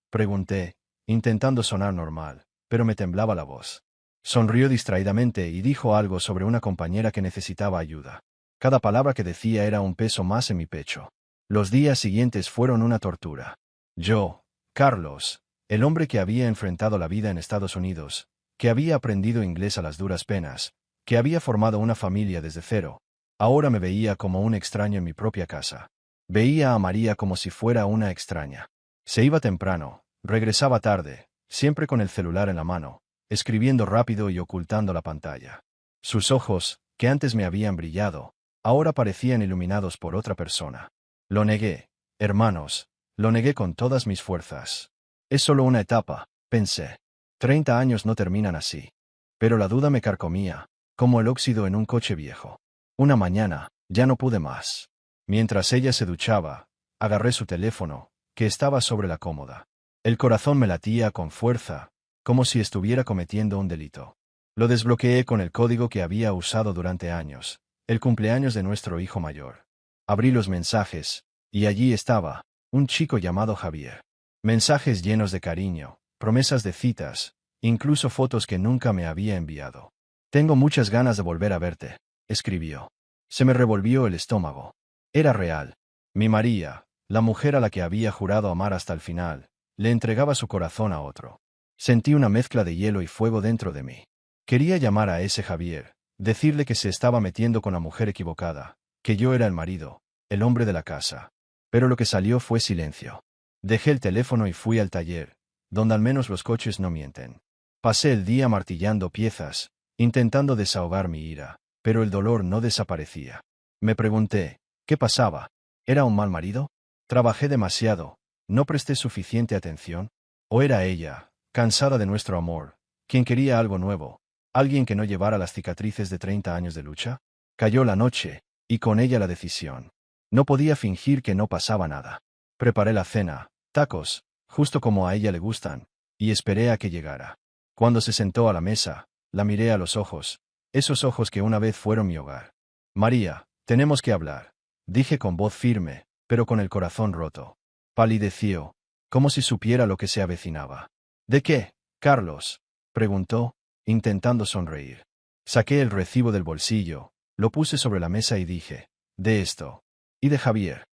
pregunté, intentando sonar normal, pero me temblaba la voz. Sonrió distraídamente y dijo algo sobre una compañera que necesitaba ayuda. Cada palabra que decía era un peso más en mi pecho. Los días siguientes fueron una tortura. Yo, Carlos, el hombre que había enfrentado la vida en Estados Unidos, que había aprendido inglés a las duras penas, que había formado una familia desde cero, ahora me veía como un extraño en mi propia casa. Veía a María como si fuera una extraña. Se iba temprano, regresaba tarde, siempre con el celular en la mano, escribiendo rápido y ocultando la pantalla. Sus ojos, que antes me habían brillado, ahora parecían iluminados por otra persona. Lo negué, hermanos, lo negué con todas mis fuerzas. Es solo una etapa, pensé. 30 años no terminan así. Pero la duda me carcomía, como el óxido en un coche viejo. Una mañana, ya no pude más. Mientras ella se duchaba, agarré su teléfono, que estaba sobre la cómoda. El corazón me latía con fuerza, como si estuviera cometiendo un delito. Lo desbloqueé con el código que había usado durante años, el cumpleaños de nuestro hijo mayor. Abrí los mensajes, y allí estaba, un chico llamado Javier. Mensajes llenos de cariño, promesas de citas, incluso fotos que nunca me había enviado. «Tengo muchas ganas de volver a verte», escribió. Se me revolvió el estómago. Era real. Mi María, la mujer a la que había jurado amar hasta el final, le entregaba su corazón a otro. Sentí una mezcla de hielo y fuego dentro de mí. Quería llamar a ese Javier, decirle que se estaba metiendo con la mujer equivocada, que yo era el marido, el hombre de la casa. Pero lo que salió fue silencio. Dejé el teléfono y fui al taller, donde al menos los coches no mienten. Pasé el día martillando piezas, intentando desahogar mi ira, pero el dolor no desaparecía. Me pregunté, ¿qué pasaba? ¿Era un mal marido? ¿Trabajé demasiado? ¿No presté suficiente atención? ¿O era ella, cansada de nuestro amor, quien quería algo nuevo, alguien que no llevara las cicatrices de 30 años de lucha? Cayó la noche, y con ella la decisión. No podía fingir que no pasaba nada. Preparé la cena, tacos, justo como a ella le gustan, y esperé a que llegara. Cuando se sentó a la mesa, la miré a los ojos, esos ojos que una vez fueron mi hogar. «María, tenemos que hablar», dije con voz firme, pero con el corazón roto. Palideció, como si supiera lo que se avecinaba. «¿De qué, Carlos?», preguntó, intentando sonreír. Saqué el recibo del bolsillo, lo puse sobre la mesa y dije, «De esto. Y de Javier».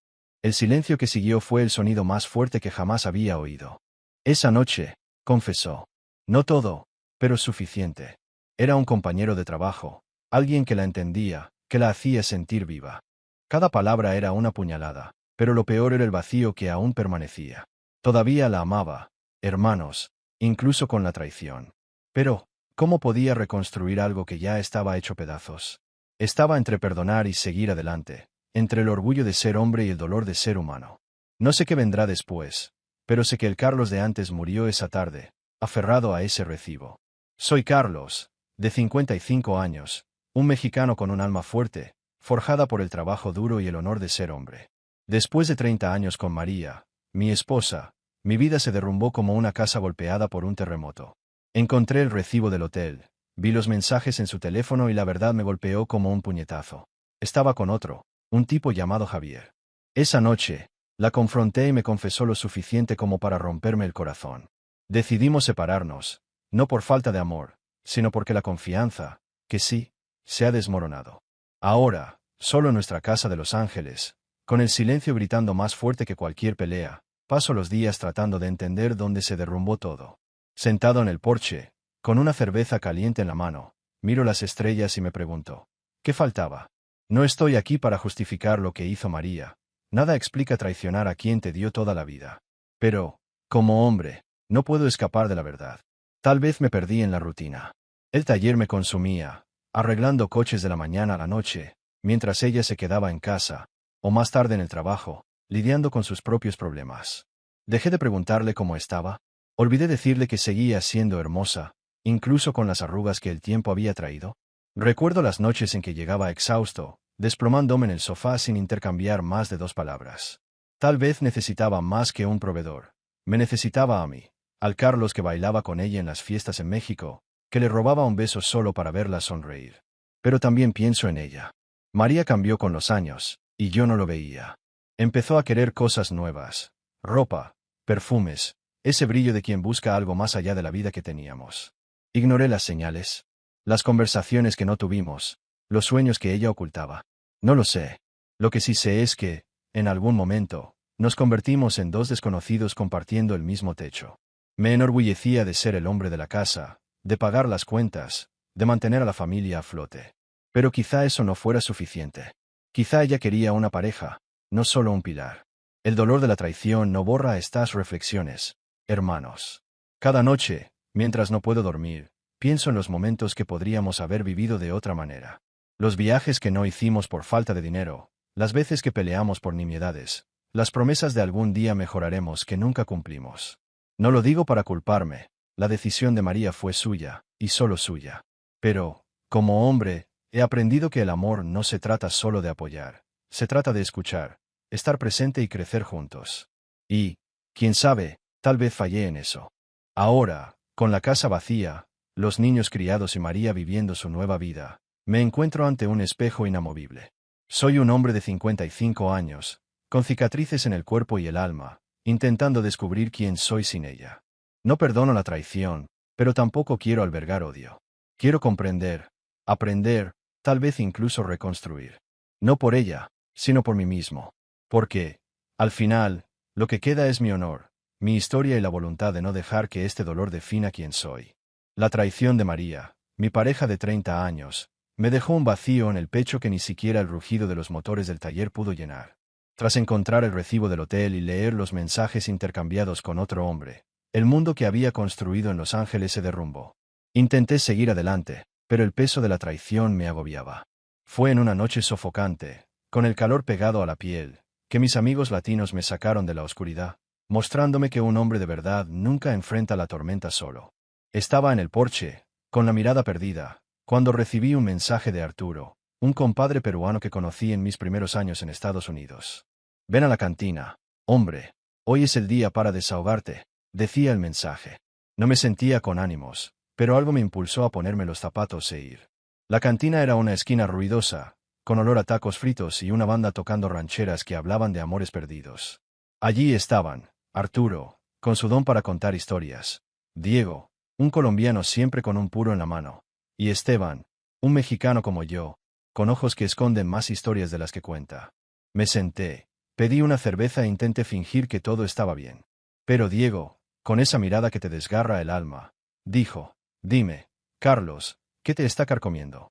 El silencio que siguió fue el sonido más fuerte que jamás había oído. Esa noche, confesó. No todo, pero suficiente. Era un compañero de trabajo, alguien que la entendía, que la hacía sentir viva. Cada palabra era una puñalada, pero lo peor era el vacío que aún permanecía. Todavía la amaba, hermanos, incluso con la traición. Pero, ¿cómo podía reconstruir algo que ya estaba hecho pedazos? Estaba entre perdonar y seguir adelante, entre el orgullo de ser hombre y el dolor de ser humano. No sé qué vendrá después, pero sé que el Carlos de antes murió esa tarde, aferrado a ese recibo. Soy Carlos, de 55 años, un mexicano con un alma fuerte, forjada por el trabajo duro y el honor de ser hombre. Después de 30 años con María, mi esposa, mi vida se derrumbó como una casa golpeada por un terremoto. Encontré el recibo del hotel, vi los mensajes en su teléfono y la verdad me golpeó como un puñetazo. Estaba con otro, un tipo llamado Javier. Esa noche, la confronté y me confesó lo suficiente como para romperme el corazón. Decidimos separarnos, no por falta de amor, sino porque la confianza, que sí, se ha desmoronado. Ahora, solo en nuestra casa de Los Ángeles, con el silencio gritando más fuerte que cualquier pelea, paso los días tratando de entender dónde se derrumbó todo. Sentado en el porche, con una cerveza caliente en la mano, miro las estrellas y me pregunto, ¿qué faltaba? No estoy aquí para justificar lo que hizo María. Nada explica traicionar a quien te dio toda la vida. Pero, como hombre, no puedo escapar de la verdad. Tal vez me perdí en la rutina. El taller me consumía, arreglando coches de la mañana a la noche, mientras ella se quedaba en casa, o más tarde en el trabajo, lidiando con sus propios problemas. Dejé de preguntarle cómo estaba. Olvidé decirle que seguía siendo hermosa, incluso con las arrugas que el tiempo había traído. Recuerdo las noches en que llegaba exhausto, desplomándome en el sofá sin intercambiar más de 2 palabras. Tal vez necesitaba más que un proveedor. Me necesitaba a mí, al Carlos que bailaba con ella en las fiestas en México, que le robaba un beso solo para verla sonreír. Pero también pienso en ella. María cambió con los años, y yo no lo veía. Empezó a querer cosas nuevas, ropa, perfumes, ese brillo de quien busca algo más allá de la vida que teníamos. Ignoré las señales, las conversaciones que no tuvimos, los sueños que ella ocultaba. No lo sé. Lo que sí sé es que, en algún momento, nos convertimos en dos desconocidos compartiendo el mismo techo. Me enorgullecía de ser el hombre de la casa, de pagar las cuentas, de mantener a la familia a flote. Pero quizá eso no fuera suficiente. Quizá ella quería una pareja, no solo un pilar. El dolor de la traición no borra estas reflexiones, hermanos. Cada noche, mientras no puedo dormir, pienso en los momentos que podríamos haber vivido de otra manera. Los viajes que no hicimos por falta de dinero, las veces que peleamos por nimiedades, las promesas de algún día mejoraremos que nunca cumplimos. No lo digo para culparme, la decisión de María fue suya, y solo suya. Pero, como hombre, he aprendido que el amor no se trata solo de apoyar, se trata de escuchar, estar presente y crecer juntos. Y, quién sabe, tal vez fallé en eso. Ahora, con la casa vacía, los niños criados y María viviendo su nueva vida, me encuentro ante un espejo inamovible. Soy un hombre de 55 años, con cicatrices en el cuerpo y el alma, intentando descubrir quién soy sin ella. No perdono la traición, pero tampoco quiero albergar odio. Quiero comprender, aprender, tal vez incluso reconstruir. No por ella, sino por mí mismo. Porque, al final, lo que queda es mi honor, mi historia y la voluntad de no dejar que este dolor defina quién soy. La traición de María, mi pareja de 30 años, me dejó un vacío en el pecho que ni siquiera el rugido de los motores del taller pudo llenar. Tras encontrar el recibo del hotel y leer los mensajes intercambiados con otro hombre, el mundo que había construido en Los Ángeles se derrumbó. Intenté seguir adelante, pero el peso de la traición me agobiaba. Fue en una noche sofocante, con el calor pegado a la piel, que mis amigos latinos me sacaron de la oscuridad, mostrándome que un hombre de verdad nunca enfrenta la tormenta solo. Estaba en el porche, con la mirada perdida, cuando recibí un mensaje de Arturo, un compadre peruano que conocí en mis primeros años en Estados Unidos. Ven a la cantina, hombre. Hoy es el día para desahogarte, decía el mensaje. No me sentía con ánimos, pero algo me impulsó a ponerme los zapatos e ir. La cantina era una esquina ruidosa, con olor a tacos fritos y una banda tocando rancheras que hablaban de amores perdidos. Allí estaban, Arturo, con su don para contar historias, Diego, un colombiano siempre con un puro en la mano, y Esteban, un mexicano como yo, con ojos que esconden más historias de las que cuenta. Me senté, pedí una cerveza e intenté fingir que todo estaba bien. Pero Diego, con esa mirada que te desgarra el alma, dijo, dime, Carlos, ¿qué te está carcomiendo?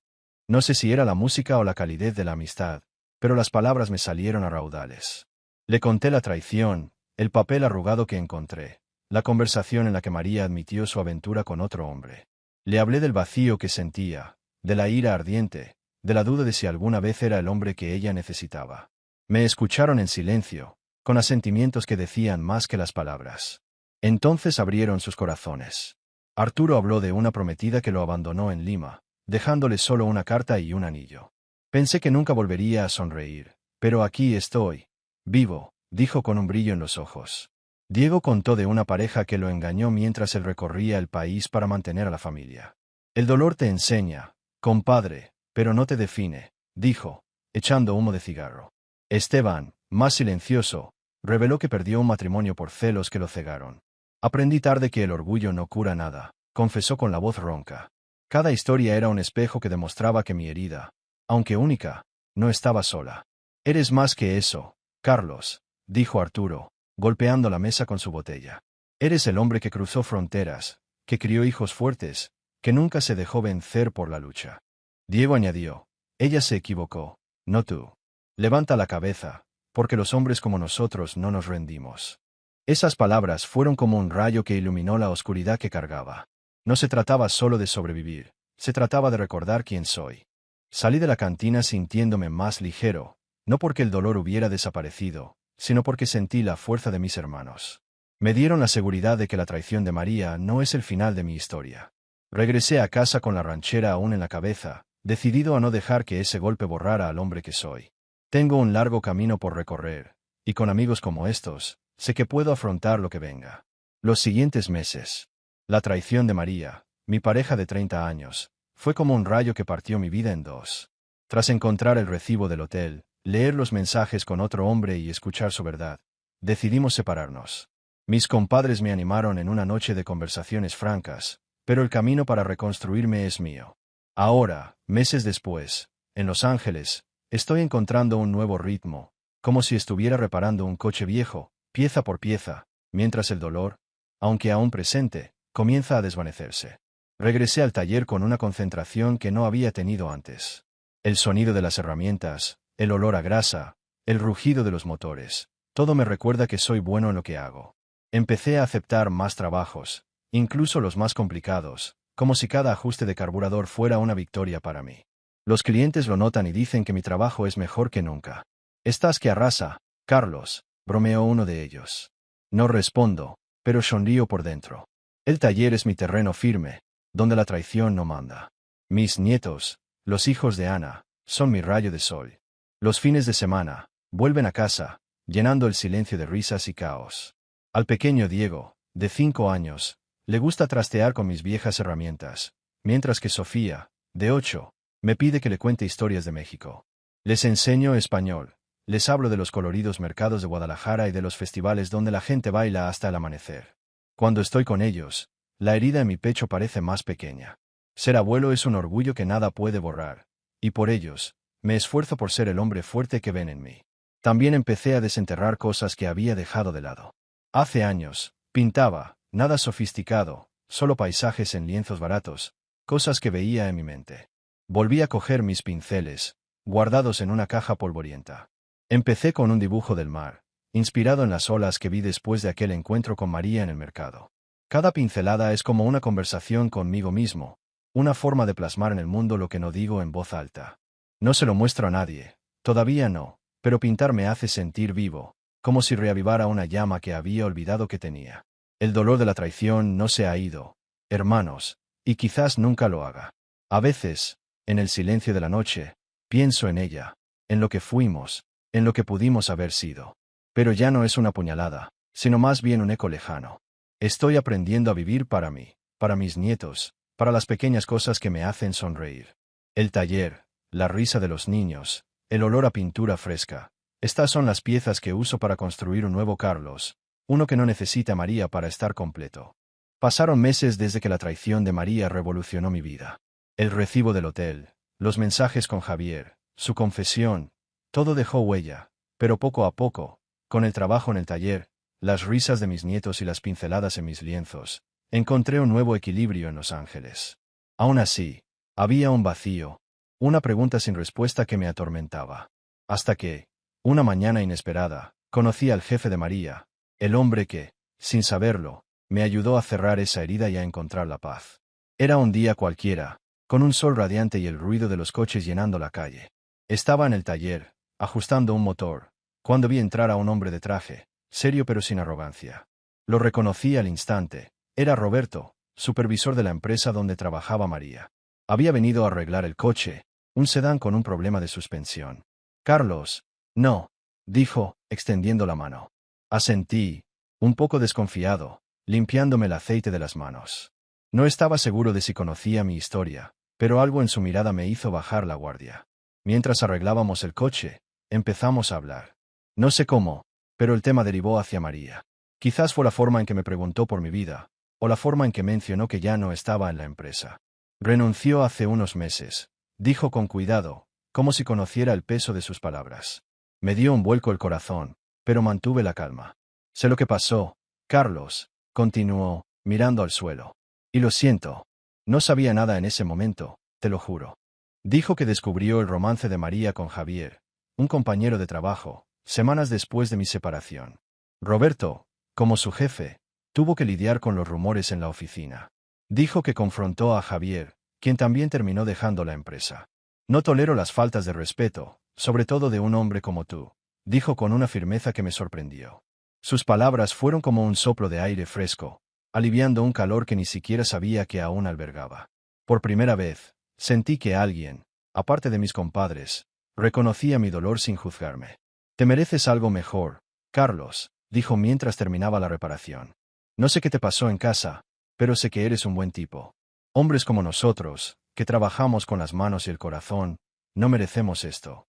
No sé si era la música o la calidez de la amistad, pero las palabras me salieron a raudales. Le conté la traición, el papel arrugado que encontré, la conversación en la que María admitió su aventura con otro hombre. Le hablé del vacío que sentía, de la ira ardiente, de la duda de si alguna vez era el hombre que ella necesitaba. Me escucharon en silencio, con asentimientos que decían más que las palabras. Entonces abrieron sus corazones. Arturo habló de una prometida que lo abandonó en Lima, dejándole solo una carta y un anillo. Pensé que nunca volvería a sonreír, pero aquí estoy, vivo, dijo con un brillo en los ojos. Diego contó de una pareja que lo engañó mientras él recorría el país para mantener a la familia. El dolor te enseña, compadre, pero no te define, dijo, echando humo de cigarro. Esteban, más silencioso, reveló que perdió un matrimonio por celos que lo cegaron. Aprendí tarde que el orgullo no cura nada, confesó con la voz ronca. Cada historia era un espejo que demostraba que mi herida, aunque única, no estaba sola. Eres más que eso, Carlos, dijo Arturo, golpeando la mesa con su botella. Eres el hombre que cruzó fronteras, que crió hijos fuertes, que nunca se dejó vencer por la lucha. Diego añadió, ella se equivocó, no tú. Levanta la cabeza, porque los hombres como nosotros no nos rendimos. Esas palabras fueron como un rayo que iluminó la oscuridad que cargaba. No se trataba solo de sobrevivir, se trataba de recordar quién soy. Salí de la cantina sintiéndome más ligero, no porque el dolor hubiera desaparecido, sino porque sentí la fuerza de mis hermanos. Me dieron la seguridad de que la traición de María no es el final de mi historia. Regresé a casa con la ranchera aún en la cabeza, decidido a no dejar que ese golpe borrara al hombre que soy. Tengo un largo camino por recorrer, y con amigos como estos, sé que puedo afrontar lo que venga. Los siguientes meses. La traición de María, mi pareja de 30 años, fue como un rayo que partió mi vida en dos. Tras encontrar el recibo del hotel, leer los mensajes con otro hombre y escuchar su verdad, decidimos separarnos. Mis compadres me animaron en una noche de conversaciones francas, pero el camino para reconstruirme es mío. Ahora, meses después, en Los Ángeles, estoy encontrando un nuevo ritmo, como si estuviera reparando un coche viejo, pieza por pieza, mientras el dolor, aunque aún presente, comienza a desvanecerse. Regresé al taller con una concentración que no había tenido antes. El sonido de las herramientas, el olor a grasa, el rugido de los motores, todo me recuerda que soy bueno en lo que hago. Empecé a aceptar más trabajos, incluso los más complicados, como si cada ajuste de carburador fuera una victoria para mí. Los clientes lo notan y dicen que mi trabajo es mejor que nunca. Estás que arrasa, Carlos, bromeó uno de ellos. No respondo, pero sonrío por dentro. El taller es mi terreno firme, donde la traición no manda. Mis nietos, los hijos de Ana, son mi rayo de sol. Los fines de semana, vuelven a casa, llenando el silencio de risas y caos. Al pequeño Diego, de 5 años, le gusta trastear con mis viejas herramientas, mientras que Sofía, de 8, me pide que le cuente historias de México. Les enseño español, les hablo de los coloridos mercados de Guadalajara y de los festivales donde la gente baila hasta el amanecer. Cuando estoy con ellos, la herida en mi pecho parece más pequeña. Ser abuelo es un orgullo que nada puede borrar, y por ellos, me esfuerzo por ser el hombre fuerte que ven en mí. También empecé a desenterrar cosas que había dejado de lado. Hace años, pintaba, nada sofisticado, solo paisajes en lienzos baratos, cosas que veía en mi mente. Volví a coger mis pinceles, guardados en una caja polvorienta. Empecé con un dibujo del mar, inspirado en las olas que vi después de aquel encuentro con María en el mercado. Cada pincelada es como una conversación conmigo mismo, una forma de plasmar en el mundo lo que no digo en voz alta. No se lo muestro a nadie, todavía no, pero pintar me hace sentir vivo, como si reavivara una llama que había olvidado que tenía. El dolor de la traición no se ha ido, hermanos, y quizás nunca lo haga. A veces, en el silencio de la noche, pienso en ella, en lo que fuimos, en lo que pudimos haber sido. Pero ya no es una puñalada, sino más bien un eco lejano. Estoy aprendiendo a vivir para mí, para mis nietos, para las pequeñas cosas que me hacen sonreír. El taller, la risa de los niños, el olor a pintura fresca. Estas son las piezas que uso para construir un nuevo Carlos, uno que no necesita a María para estar completo. Pasaron meses desde que la traición de María revolucionó mi vida. El recibo del hotel, los mensajes con Javier, su confesión, todo dejó huella, pero poco a poco, con el trabajo en el taller, las risas de mis nietos y las pinceladas en mis lienzos, encontré un nuevo equilibrio en Los Ángeles. Aún así, había un vacío, una pregunta sin respuesta que me atormentaba. Hasta que, una mañana inesperada, conocí al jefe de María, el hombre que, sin saberlo, me ayudó a cerrar esa herida y a encontrar la paz. Era un día cualquiera, con un sol radiante y el ruido de los coches llenando la calle. Estaba en el taller, ajustando un motor, cuando vi entrar a un hombre de traje, serio pero sin arrogancia. Lo reconocí al instante, era Roberto, supervisor de la empresa donde trabajaba María. Había venido a arreglar el coche, un sedán con un problema de suspensión. Carlos, no, dijo, extendiendo la mano. Asentí, un poco desconfiado, limpiándome el aceite de las manos. No estaba seguro de si conocía mi historia, pero algo en su mirada me hizo bajar la guardia. Mientras arreglábamos el coche, empezamos a hablar. No sé cómo, pero el tema derivó hacia María. Quizás fue la forma en que me preguntó por mi vida, o la forma en que mencionó que ya no estaba en la empresa. Renunció hace unos meses, dijo con cuidado, como si conociera el peso de sus palabras. Me dio un vuelco el corazón, pero mantuve la calma. Sé lo que pasó, Carlos, continuó, mirando al suelo. Y lo siento. No sabía nada en ese momento, te lo juro. Dijo que descubrió el romance de María con Javier, un compañero de trabajo, semanas después de mi separación. Roberto, como su jefe, tuvo que lidiar con los rumores en la oficina. Dijo que confrontó a Javier, quien también terminó dejando la empresa. No tolero las faltas de respeto, sobre todo de un hombre como tú, dijo con una firmeza que me sorprendió. Sus palabras fueron como un soplo de aire fresco, aliviando un calor que ni siquiera sabía que aún albergaba. Por primera vez, sentí que alguien, aparte de mis compadres, reconocía mi dolor sin juzgarme. Te mereces algo mejor, Carlos, dijo mientras terminaba la reparación. No sé qué te pasó en casa, pero sé que eres un buen tipo. Hombres como nosotros, que trabajamos con las manos y el corazón, no merecemos esto.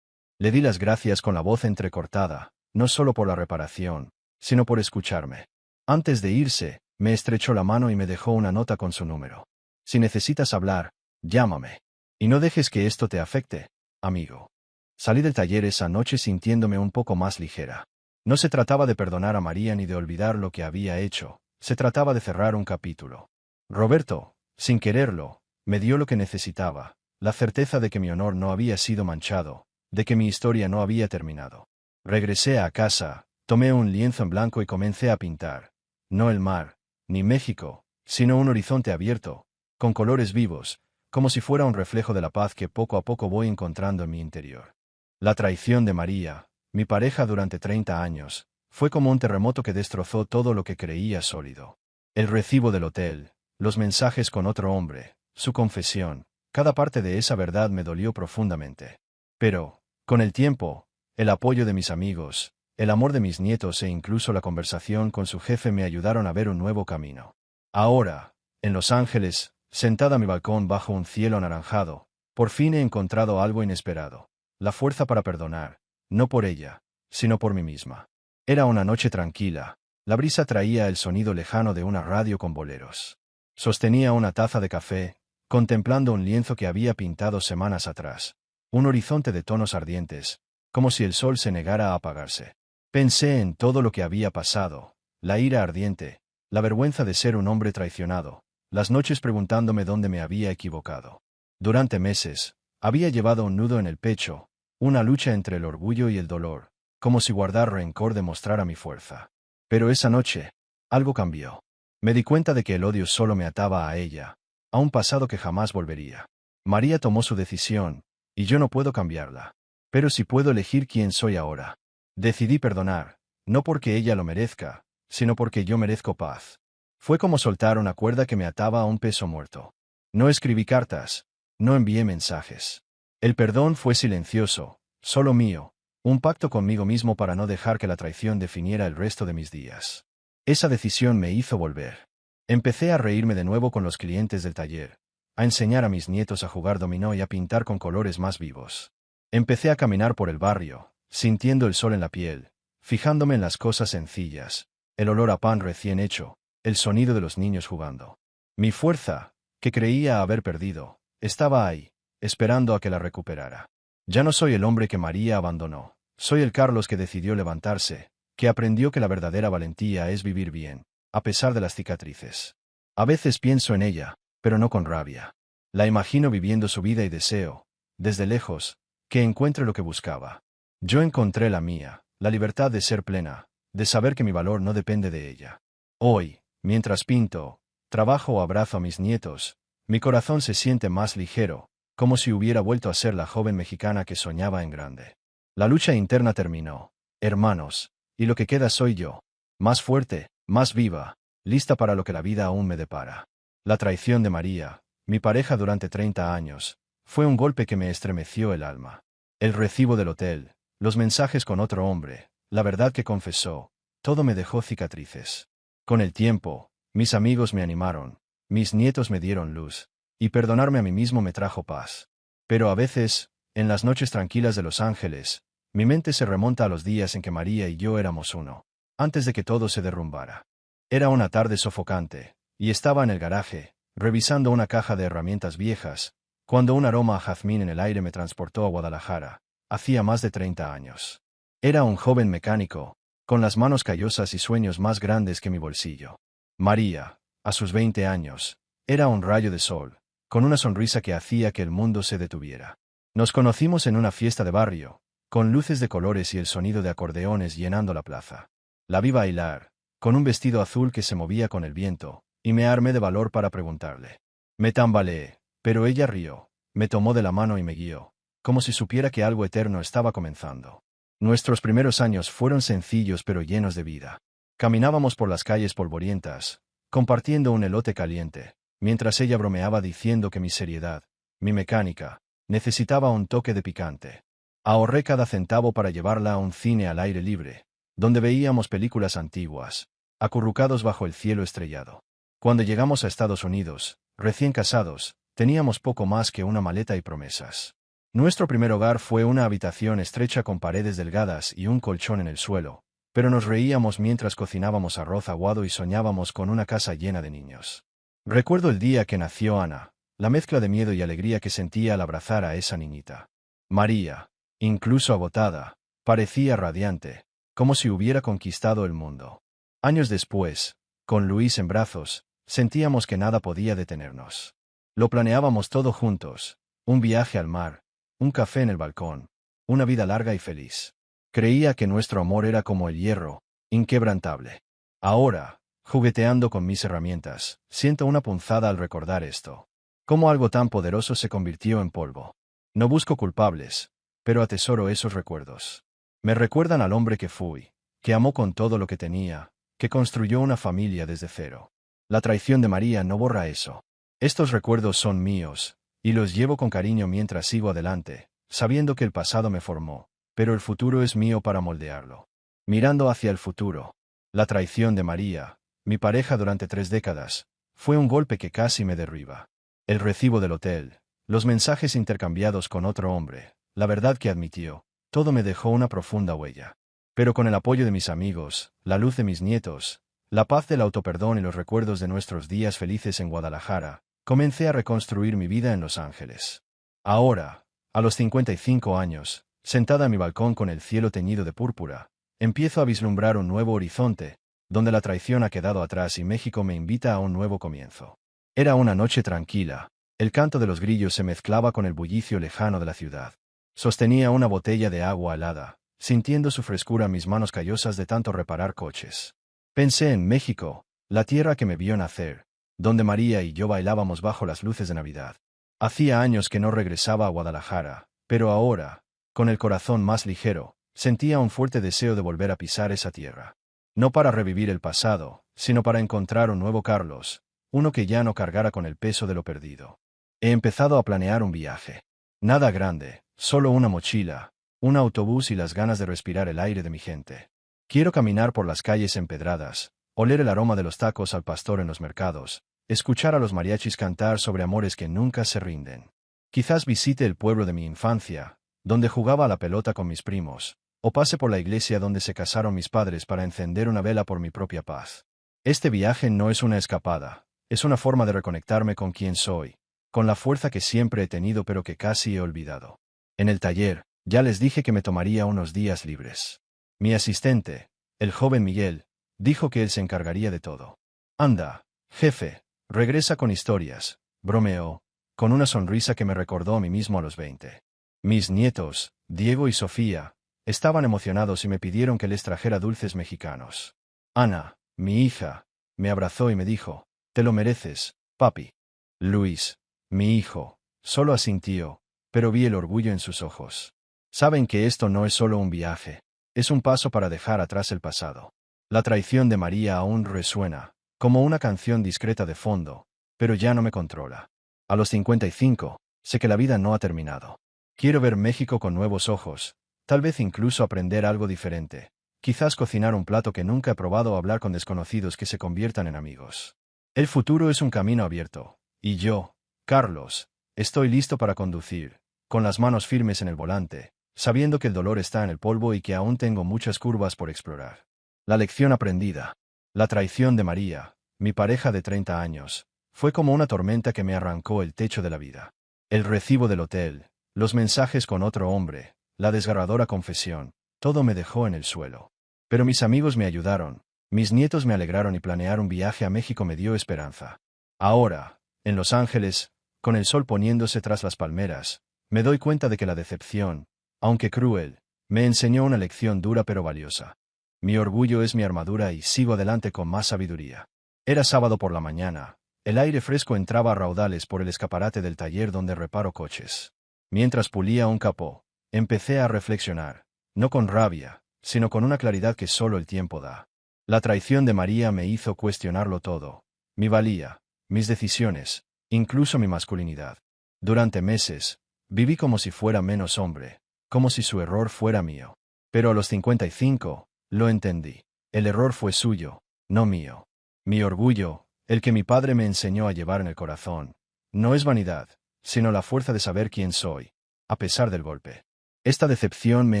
Le di las gracias con la voz entrecortada, no solo por la reparación, sino por escucharme. Antes de irse, me estrechó la mano y me dejó una nota con su número. Si necesitas hablar, llámame. Y no dejes que esto te afecte, amigo. Salí del taller esa noche sintiéndome un poco más ligera. No se trataba de perdonar a María ni de olvidar lo que había hecho, se trataba de cerrar un capítulo. Roberto, sin quererlo, me dio lo que necesitaba, la certeza de que mi honor no había sido manchado, de que mi historia no había terminado. Regresé a casa, tomé un lienzo en blanco y comencé a pintar. No el mar, ni México, sino un horizonte abierto, con colores vivos, como si fuera un reflejo de la paz que poco a poco voy encontrando en mi interior. La traición de María, mi pareja durante 30 años, fue como un terremoto que destrozó todo lo que creía sólido. El recibo del hotel, los mensajes con otro hombre, su confesión, cada parte de esa verdad me dolió profundamente. Pero, con el tiempo, el apoyo de mis amigos, el amor de mis nietos e incluso la conversación con su jefe me ayudaron a ver un nuevo camino. Ahora, en Los Ángeles, sentada a mi balcón bajo un cielo anaranjado, por fin he encontrado algo inesperado. La fuerza para perdonar, no por ella, sino por mí misma. Era una noche tranquila. La brisa traía el sonido lejano de una radio con boleros. Sostenía una taza de café, contemplando un lienzo que había pintado semanas atrás. Un horizonte de tonos ardientes, como si el sol se negara a apagarse. Pensé en todo lo que había pasado, la ira ardiente, la vergüenza de ser un hombre traicionado, las noches preguntándome dónde me había equivocado. Durante meses, había llevado un nudo en el pecho, una lucha entre el orgullo y el dolor, como si guardar rencor demostrara mi fuerza. Pero esa noche, algo cambió. Me di cuenta de que el odio solo me ataba a ella, a un pasado que jamás volvería. María tomó su decisión, y yo no puedo cambiarla. Pero sí puedo elegir quién soy ahora. Decidí perdonar, no porque ella lo merezca, sino porque yo merezco paz. Fue como soltar una cuerda que me ataba a un peso muerto. No escribí cartas, no envié mensajes. El perdón fue silencioso, solo mío, un pacto conmigo mismo para no dejar que la traición definiera el resto de mis días. Esa decisión me hizo volver. Empecé a reírme de nuevo con los clientes del taller, a enseñar a mis nietos a jugar dominó y a pintar con colores más vivos. Empecé a caminar por el barrio, sintiendo el sol en la piel, fijándome en las cosas sencillas, el olor a pan recién hecho, el sonido de los niños jugando. Mi fuerza, que creía haber perdido, estaba ahí, esperando a que la recuperara. Ya no soy el hombre que María abandonó, soy el Carlos que decidió levantarse, que aprendió que la verdadera valentía es vivir bien, a pesar de las cicatrices. A veces pienso en ella, pero no con rabia. La imagino viviendo su vida y deseo, desde lejos, que encuentre lo que buscaba. Yo encontré la mía, la libertad de ser plena, de saber que mi valor no depende de ella. Hoy, mientras pinto, trabajo o abrazo a mis nietos, mi corazón se siente más ligero, como si hubiera vuelto a ser la joven mexicana que soñaba en grande. La lucha interna terminó, hermanos, y lo que queda soy yo, más fuerte, más viva, lista para lo que la vida aún me depara. La traición de María, mi pareja durante 30 años, fue un golpe que me estremeció el alma. El recibo del hotel, los mensajes con otro hombre, la verdad que confesó, todo me dejó cicatrices. Con el tiempo, mis amigos me animaron, mis nietos me dieron luz, y perdonarme a mí mismo me trajo paz. Pero a veces, en las noches tranquilas de Los Ángeles, mi mente se remonta a los días en que María y yo éramos uno, antes de que todo se derrumbara. Era una tarde sofocante, y estaba en el garaje, revisando una caja de herramientas viejas, cuando un aroma a jazmín en el aire me transportó a Guadalajara. Hacía más de 30 años. Era un joven mecánico, con las manos callosas y sueños más grandes que mi bolsillo. María, a sus 20 años, era un rayo de sol, con una sonrisa que hacía que el mundo se detuviera. Nos conocimos en una fiesta de barrio, con luces de colores y el sonido de acordeones llenando la plaza. La vi bailar, con un vestido azul que se movía con el viento, y me armé de valor para preguntarle. Me tambaleé, pero ella rió, me tomó de la mano y me guió, como si supiera que algo eterno estaba comenzando. Nuestros primeros años fueron sencillos pero llenos de vida. Caminábamos por las calles polvorientas, compartiendo un elote caliente, mientras ella bromeaba diciendo que mi seriedad, mi mecánica, necesitaba un toque de picante. Ahorré cada centavo para llevarla a un cine al aire libre, donde veíamos películas antiguas, acurrucados bajo el cielo estrellado. Cuando llegamos a Estados Unidos, recién casados, teníamos poco más que una maleta y promesas. Nuestro primer hogar fue una habitación estrecha con paredes delgadas y un colchón en el suelo, pero nos reíamos mientras cocinábamos arroz aguado y soñábamos con una casa llena de niños. Recuerdo el día que nació Ana, la mezcla de miedo y alegría que sentía al abrazar a esa niñita. María, incluso agotada, parecía radiante, como si hubiera conquistado el mundo. Años después, con Luis en brazos, sentíamos que nada podía detenernos. Lo planeábamos todo juntos, un viaje al mar, un café en el balcón, una vida larga y feliz. Creía que nuestro amor era como el hierro, inquebrantable. Ahora, jugueteando con mis herramientas, siento una punzada al recordar esto. Cómo algo tan poderoso se convirtió en polvo. No busco culpables, pero atesoro esos recuerdos. Me recuerdan al hombre que fui, que amó con todo lo que tenía, que construyó una familia desde cero. La traición de María no borra eso. Estos recuerdos son míos, y los llevo con cariño mientras sigo adelante, sabiendo que el pasado me formó, pero el futuro es mío para moldearlo. Mirando hacia el futuro, la traición de María, mi pareja durante 3 décadas, fue un golpe que casi me derriba. El recibo del hotel, los mensajes intercambiados con otro hombre, la verdad que admitió, todo me dejó una profunda huella. Pero con el apoyo de mis amigos, la luz de mis nietos, la paz del autoperdón y los recuerdos de nuestros días felices en Guadalajara, comencé a reconstruir mi vida en Los Ángeles. Ahora, a los 55 años, sentada en mi balcón con el cielo teñido de púrpura, empiezo a vislumbrar un nuevo horizonte, donde la traición ha quedado atrás y México me invita a un nuevo comienzo. Era una noche tranquila, el canto de los grillos se mezclaba con el bullicio lejano de la ciudad. Sostenía una botella de agua helada, sintiendo su frescura en mis manos callosas de tanto reparar coches. Pensé en México, la tierra que me vio nacer, donde María y yo bailábamos bajo las luces de Navidad. Hacía años que no regresaba a Guadalajara, pero ahora, con el corazón más ligero, sentía un fuerte deseo de volver a pisar esa tierra. No para revivir el pasado, sino para encontrar un nuevo Carlos, uno que ya no cargara con el peso de lo perdido. He empezado a planear un viaje. Nada grande, solo una mochila, un autobús y las ganas de respirar el aire de mi gente. Quiero caminar por las calles empedradas, oler el aroma de los tacos al pastor en los mercados, escuchar a los mariachis cantar sobre amores que nunca se rinden. Quizás visite el pueblo de mi infancia, donde jugaba a la pelota con mis primos, o pase por la iglesia donde se casaron mis padres para encender una vela por mi propia paz. Este viaje no es una escapada, es una forma de reconectarme con quien soy, con la fuerza que siempre he tenido pero que casi he olvidado. En el taller, ya les dije que me tomaría unos días libres. Mi asistente, el joven Miguel, dijo que él se encargaría de todo. Anda, jefe, regresa con historias, bromeó, con una sonrisa que me recordó a mí mismo a los 20. Mis nietos, Diego y Sofía, estaban emocionados y me pidieron que les trajera dulces mexicanos. Ana, mi hija, me abrazó y me dijo, te lo mereces, papi. Luis, mi hijo, solo asintió, pero vi el orgullo en sus ojos. Saben que esto no es solo un viaje, es un paso para dejar atrás el pasado. La traición de María aún resuena, como una canción discreta de fondo, pero ya no me controla. A los 55, sé que la vida no ha terminado. Quiero ver México con nuevos ojos, tal vez incluso aprender algo diferente, quizás cocinar un plato que nunca he probado o hablar con desconocidos que se conviertan en amigos. El futuro es un camino abierto, y yo, Carlos, estoy listo para conducir, con las manos firmes en el volante, sabiendo que el dolor está en el polvo y que aún tengo muchas curvas por explorar. La lección aprendida. La traición de María, mi pareja de 30 años, fue como una tormenta que me arrancó el techo de la vida. El recibo del hotel, los mensajes con otro hombre, la desgarradora confesión, todo me dejó en el suelo. Pero mis amigos me ayudaron, mis nietos me alegraron y planear un viaje a México me dio esperanza. Ahora, en Los Ángeles, con el sol poniéndose tras las palmeras, me doy cuenta de que la decepción, aunque cruel, me enseñó una lección dura pero valiosa. Mi orgullo es mi armadura y sigo adelante con más sabiduría. Era sábado por la mañana, el aire fresco entraba a raudales por el escaparate del taller donde reparo coches. Mientras pulía un capó, empecé a reflexionar, no con rabia, sino con una claridad que solo el tiempo da. La traición de María me hizo cuestionarlo todo, mi valía, mis decisiones, incluso mi masculinidad. Durante meses, viví como si fuera menos hombre, como si su error fuera mío. Pero a los 55, lo entendí. El error fue suyo, no mío. Mi orgullo, el que mi padre me enseñó a llevar en el corazón, no es vanidad, sino la fuerza de saber quién soy, a pesar del golpe. Esta decepción me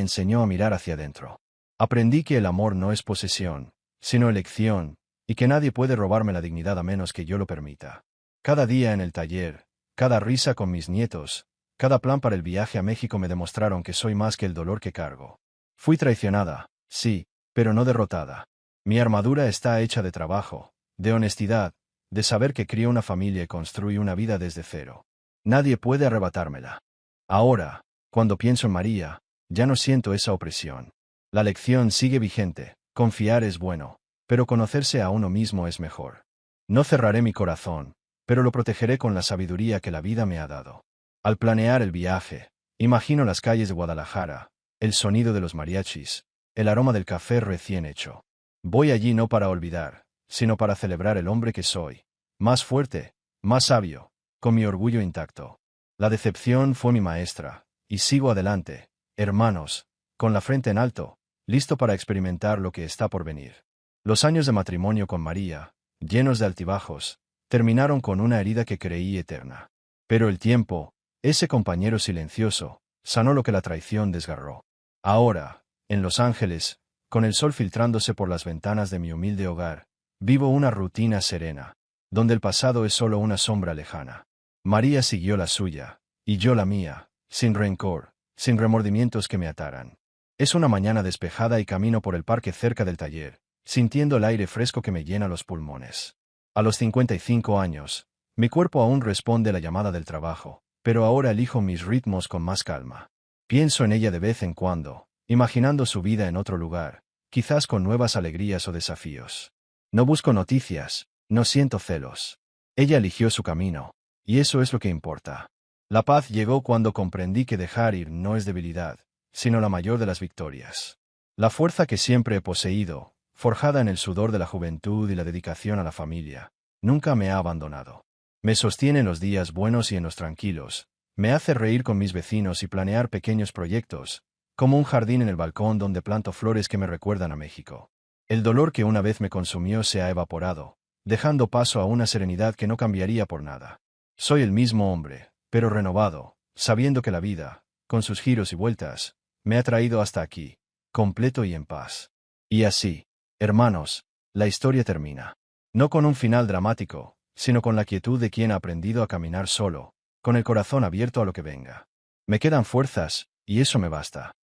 enseñó a mirar hacia adentro. Aprendí que el amor no es posesión, sino elección, y que nadie puede robarme la dignidad a menos que yo lo permita. Cada día en el taller, cada risa con mis nietos, cada plan para el viaje a México me demostraron que soy más que el dolor que cargo. Fui traicionada, sí, pero no derrotada. Mi armadura está hecha de trabajo, de honestidad, de saber que crío una familia y construyo una vida desde cero. Nadie puede arrebatármela. Ahora, cuando pienso en María, ya no siento esa opresión. La lección sigue vigente, confiar es bueno, pero conocerse a uno mismo es mejor. No cerraré mi corazón, pero lo protegeré con la sabiduría que la vida me ha dado. Al planear el viaje, imagino las calles de Guadalajara, el sonido de los mariachis, el aroma del café recién hecho. Voy allí no para olvidar, sino para celebrar el hombre que soy, más fuerte, más sabio, con mi orgullo intacto. La decepción fue mi maestra, y sigo adelante, hermanos, con la frente en alto, listo para experimentar lo que está por venir. Los años de matrimonio con María, llenos de altibajos, terminaron con una herida que creí eterna. Pero el tiempo, ese compañero silencioso, sanó lo que la traición desgarró. Ahora, en Los Ángeles, con el sol filtrándose por las ventanas de mi humilde hogar, vivo una rutina serena, donde el pasado es solo una sombra lejana. María siguió la suya, y yo la mía, sin rencor, sin remordimientos que me ataran. Es una mañana despejada y camino por el parque cerca del taller, sintiendo el aire fresco que me llena los pulmones. A los 55 años, mi cuerpo aún responde a la llamada del trabajo, pero ahora elijo mis ritmos con más calma. Pienso en ella de vez en cuando, imaginando su vida en otro lugar, quizás con nuevas alegrías o desafíos. No busco noticias, no siento celos. Ella eligió su camino, y eso es lo que importa. La paz llegó cuando comprendí que dejar ir no es debilidad, sino la mayor de las victorias. La fuerza que siempre he poseído, forjada en el sudor de la juventud y la dedicación a la familia, nunca me ha abandonado. Me sostiene en los días buenos y en los tranquilos, me hace reír con mis vecinos y planear pequeños proyectos, como un jardín en el balcón donde planto flores que me recuerdan a México. El dolor que una vez me consumió se ha evaporado, dejando paso a una serenidad que no cambiaría por nada. Soy el mismo hombre, pero renovado, sabiendo que la vida, con sus giros y vueltas, me ha traído hasta aquí, completo y en paz. Y así, hermanos, la historia termina. No con un final dramático, sino con la quietud de quien ha aprendido a caminar solo, con el corazón abierto a lo que venga. Me quedan fuerzas, y eso me basta.